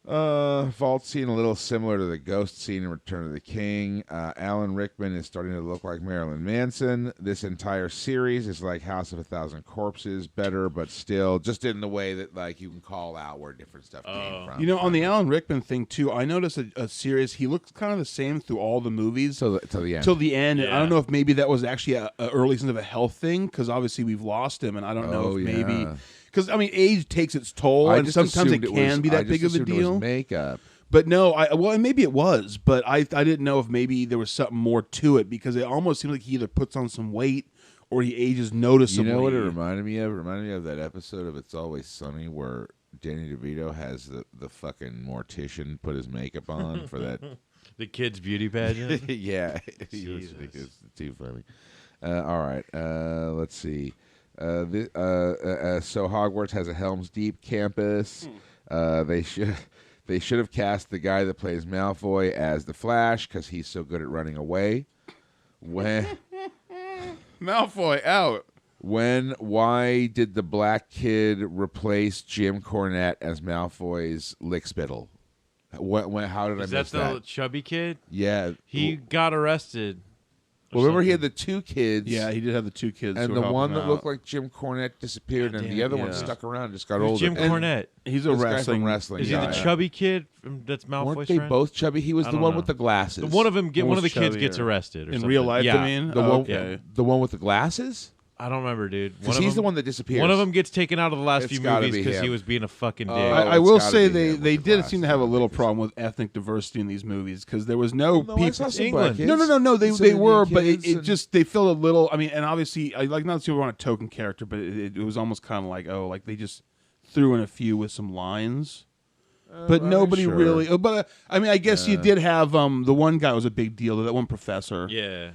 [SPEAKER 1] Vault scene a little similar to the ghost scene in Return of the King. Alan Rickman is starting to look like Marilyn Manson. This entire series is like House of a Thousand Corpses, better, but still just in the way that like you can call out where different stuff came from.
[SPEAKER 2] On the Alan Rickman thing too, I noticed a series. He looks kind of the same through all the movies
[SPEAKER 1] till the end.
[SPEAKER 2] Till the end. Yeah. I don't know if maybe that was actually a early sense of a health thing because obviously we've lost him, and I don't know if maybe. Because, I mean, age takes its toll, and sometimes it can be that big of a deal.
[SPEAKER 1] It was makeup.
[SPEAKER 2] But no, maybe it was, but I didn't know if maybe there was something more to it, because it almost seems like he either puts on some weight or he ages noticeably.
[SPEAKER 1] You know what it reminded me of? It reminded me of that episode of It's Always Sunny where Danny DeVito has the fucking mortician put his makeup on for that.
[SPEAKER 3] The kid's beauty pageant?
[SPEAKER 1] Yeah. It's too funny. All right. Let's see. So Hogwarts has a Helm's Deep campus. They should have cast the guy that plays Malfoy as the Flash because he's so good at running away.
[SPEAKER 2] Malfoy out.
[SPEAKER 1] Why did the black kid replace Jim Cornette as Malfoy's lickspittle? How did I miss that?
[SPEAKER 3] Is that the chubby kid?
[SPEAKER 1] Yeah.
[SPEAKER 3] He got arrested.
[SPEAKER 1] Well, remember he had the 2 kids.
[SPEAKER 2] Yeah, he did have the 2 kids.
[SPEAKER 1] And the one that looked like Jim Cornette disappeared, and the other one stuck around and just got older.
[SPEAKER 3] Jim Cornette.
[SPEAKER 2] He's a wrestling.
[SPEAKER 3] Is he the chubby kid that's Malfoy's
[SPEAKER 1] Weren't they
[SPEAKER 3] friend?
[SPEAKER 1] both chubby? He was the one with the glasses.
[SPEAKER 3] One of the kids gets arrested. Or
[SPEAKER 2] in
[SPEAKER 3] something.
[SPEAKER 2] real life,
[SPEAKER 3] yeah.
[SPEAKER 2] I mean?
[SPEAKER 1] The one with the glasses?
[SPEAKER 3] I don't remember, dude.
[SPEAKER 1] Because he's the one that disappears.
[SPEAKER 3] One of them gets taken out of the last few movies because he was being a fucking dick.
[SPEAKER 2] I will say they did seem to have a little problem with ethnic diversity in these movies because there was no people.
[SPEAKER 1] England.
[SPEAKER 2] No. They were, but it just they felt a little. I mean, and obviously, I like not to want a token character, but it was almost kind of like they just threw in a few with some lines. But nobody really. But I mean, I guess you did have the one guy was a big deal. That one professor.
[SPEAKER 3] Yeah.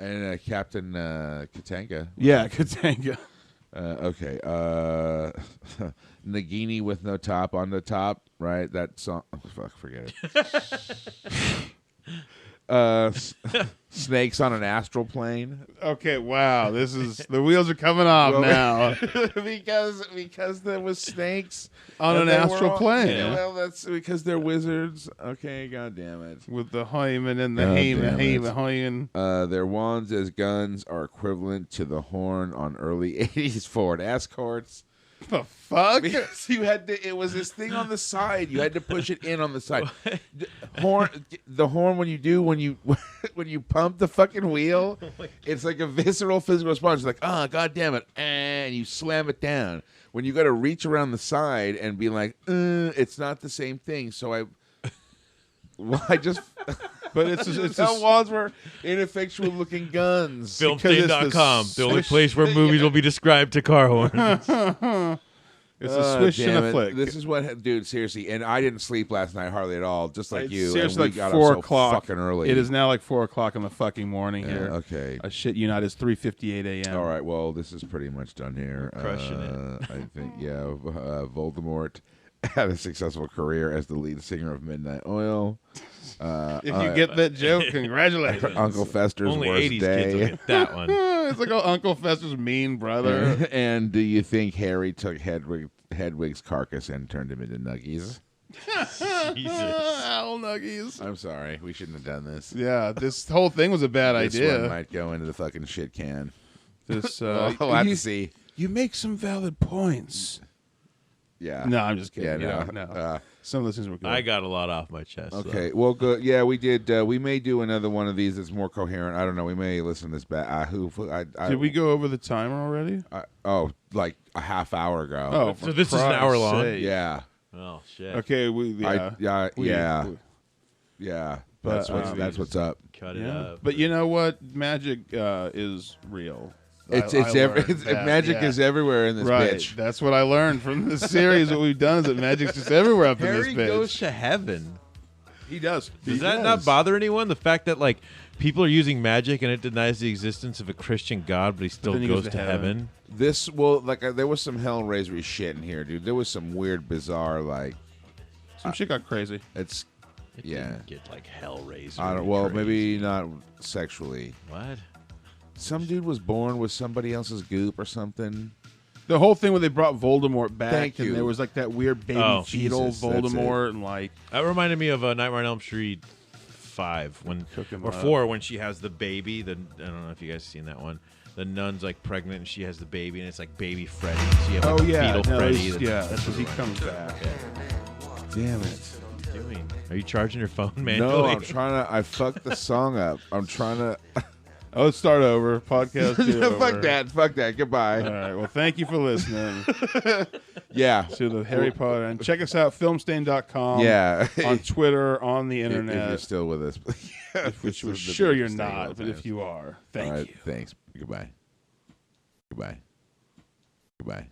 [SPEAKER 1] And
[SPEAKER 2] So
[SPEAKER 1] Captain Katanga.
[SPEAKER 2] Yeah, Katanga.
[SPEAKER 1] Okay. Nagini with no top on the top, right? That song. Oh, fuck, forget it. Snakes on an astral plane.
[SPEAKER 2] Okay, wow. This is the wheels are coming off now.
[SPEAKER 1] because there was snakes
[SPEAKER 2] on an astral plane.
[SPEAKER 1] Yeah, well, that's because they're wizards. Okay, god damn it.
[SPEAKER 2] With the hymen and the hymen.
[SPEAKER 1] Their wands as guns are equivalent to the horn on early 80s Ford Escorts.
[SPEAKER 2] The fuck?
[SPEAKER 1] Because you had to. It was this thing on the side. You had to push it in on the side. The horn when you pump the fucking wheel, it's like a visceral physical response. It's like, god damn it, and you slam it down. When you got to reach around the side and be like, it's not the same thing. So I just.
[SPEAKER 2] But it's
[SPEAKER 1] How walls were ineffectual looking guns.
[SPEAKER 3] Filmstain.com, the only place where movies will be described to car horns.
[SPEAKER 2] It's a swish and a
[SPEAKER 1] it.
[SPEAKER 2] flick.
[SPEAKER 1] This is what, dude. Seriously, and I didn't sleep last night hardly at all, just like you.
[SPEAKER 2] Seriously,
[SPEAKER 1] and we
[SPEAKER 2] like
[SPEAKER 1] got
[SPEAKER 2] 4
[SPEAKER 1] up so
[SPEAKER 2] o'clock.
[SPEAKER 1] fucking early.
[SPEAKER 2] It is now like 4 o'clock in the fucking morning
[SPEAKER 1] Yeah,
[SPEAKER 2] here.
[SPEAKER 1] okay.
[SPEAKER 2] I shit you not. It's 3:58 a.m.
[SPEAKER 1] All right. Well, this is pretty much done here.
[SPEAKER 3] Crushing it.
[SPEAKER 1] I think. Yeah. Voldemort had a successful career as the lead singer of Midnight Oil.
[SPEAKER 2] If you get that joke, congratulations.
[SPEAKER 1] Uncle Fester's
[SPEAKER 3] Only
[SPEAKER 1] worst
[SPEAKER 3] 80s
[SPEAKER 1] day.
[SPEAKER 3] kids will get that one.
[SPEAKER 2] It's like Uncle Fester's mean brother.
[SPEAKER 1] And do you think Harry took Hedwig's carcass and turned him into nuggies?
[SPEAKER 3] Jesus.
[SPEAKER 2] Owl nuggies.
[SPEAKER 1] I'm sorry. We shouldn't have done this.
[SPEAKER 2] Yeah, this whole thing was a bad
[SPEAKER 1] This
[SPEAKER 2] idea.
[SPEAKER 1] one might go into the fucking shit can.
[SPEAKER 2] This,
[SPEAKER 1] We'll have to see.
[SPEAKER 2] You make some valid points.
[SPEAKER 1] Yeah.
[SPEAKER 2] No, I'm just kidding.
[SPEAKER 1] Yeah,
[SPEAKER 2] No. Some of those things were good.
[SPEAKER 3] I got a lot off my chest.
[SPEAKER 1] Okay. Well, good. Yeah, we did. We may do another one of these that's more coherent. I don't know. We may listen to this back.
[SPEAKER 2] Did we go over the timer already?
[SPEAKER 1] Like a half hour ago.
[SPEAKER 2] Oh,
[SPEAKER 3] So this is an hour long?
[SPEAKER 1] Yeah.
[SPEAKER 3] Oh shit.
[SPEAKER 2] Okay.
[SPEAKER 1] Yeah.
[SPEAKER 2] But,
[SPEAKER 1] That's what's up.
[SPEAKER 3] Cut it
[SPEAKER 2] Yeah.
[SPEAKER 3] up.
[SPEAKER 2] But you know what? Magic is real.
[SPEAKER 1] Magic
[SPEAKER 2] Yeah.
[SPEAKER 1] is everywhere in this
[SPEAKER 2] Right.
[SPEAKER 1] bitch.
[SPEAKER 2] That's what I learned from this series. What we've done is that magic's just everywhere up in
[SPEAKER 3] Harry
[SPEAKER 2] this bitch.
[SPEAKER 3] goes to heaven.
[SPEAKER 2] He does.
[SPEAKER 3] Does that not bother anyone? The fact that like people are using magic and it denies the existence of a Christian God, but he still
[SPEAKER 2] then he
[SPEAKER 3] goes to heaven.
[SPEAKER 1] There was some Hellraiser shit in here, dude. There was some weird, bizarre, like
[SPEAKER 2] Some shit got crazy.
[SPEAKER 1] it's.
[SPEAKER 3] It
[SPEAKER 1] Yeah.
[SPEAKER 3] didn't get like Hellraiser.
[SPEAKER 1] I don't. Well, maybe not sexually.
[SPEAKER 3] What?
[SPEAKER 1] Some dude was born with somebody else's goop or something.
[SPEAKER 2] The whole thing where they brought Voldemort back,
[SPEAKER 1] Thank
[SPEAKER 2] and
[SPEAKER 1] you.
[SPEAKER 2] there was like that weird baby fetal
[SPEAKER 1] Jesus, that's
[SPEAKER 2] Voldemort, and like
[SPEAKER 3] That reminded me of Nightmare on Elm Street 5
[SPEAKER 2] Cook 'em
[SPEAKER 3] or
[SPEAKER 2] up.
[SPEAKER 3] 4 when she has the baby. I don't know if you guys have seen that one. The nun's like pregnant and she has the baby, and it's like baby Freddy. So you have like fetal Freddy.
[SPEAKER 2] that's when he comes back.
[SPEAKER 1] Damn it.
[SPEAKER 3] What are you doing? Are you charging your phone manually?
[SPEAKER 1] No, I'm trying to. I fucked the song up. I'm trying to.
[SPEAKER 2] Oh, let's start over. Podcast.
[SPEAKER 1] Fuck that. Goodbye.
[SPEAKER 2] All right. Well, thank you for listening
[SPEAKER 1] Yeah.
[SPEAKER 2] to the Harry Potter. And check us out, filmstain.com.
[SPEAKER 1] Yeah.
[SPEAKER 2] On Twitter, on the
[SPEAKER 1] If
[SPEAKER 2] internet.
[SPEAKER 1] you're still with us.
[SPEAKER 2] Which we're sure you're not, but if you are, thank you.
[SPEAKER 1] Thanks. Goodbye. Goodbye. Goodbye.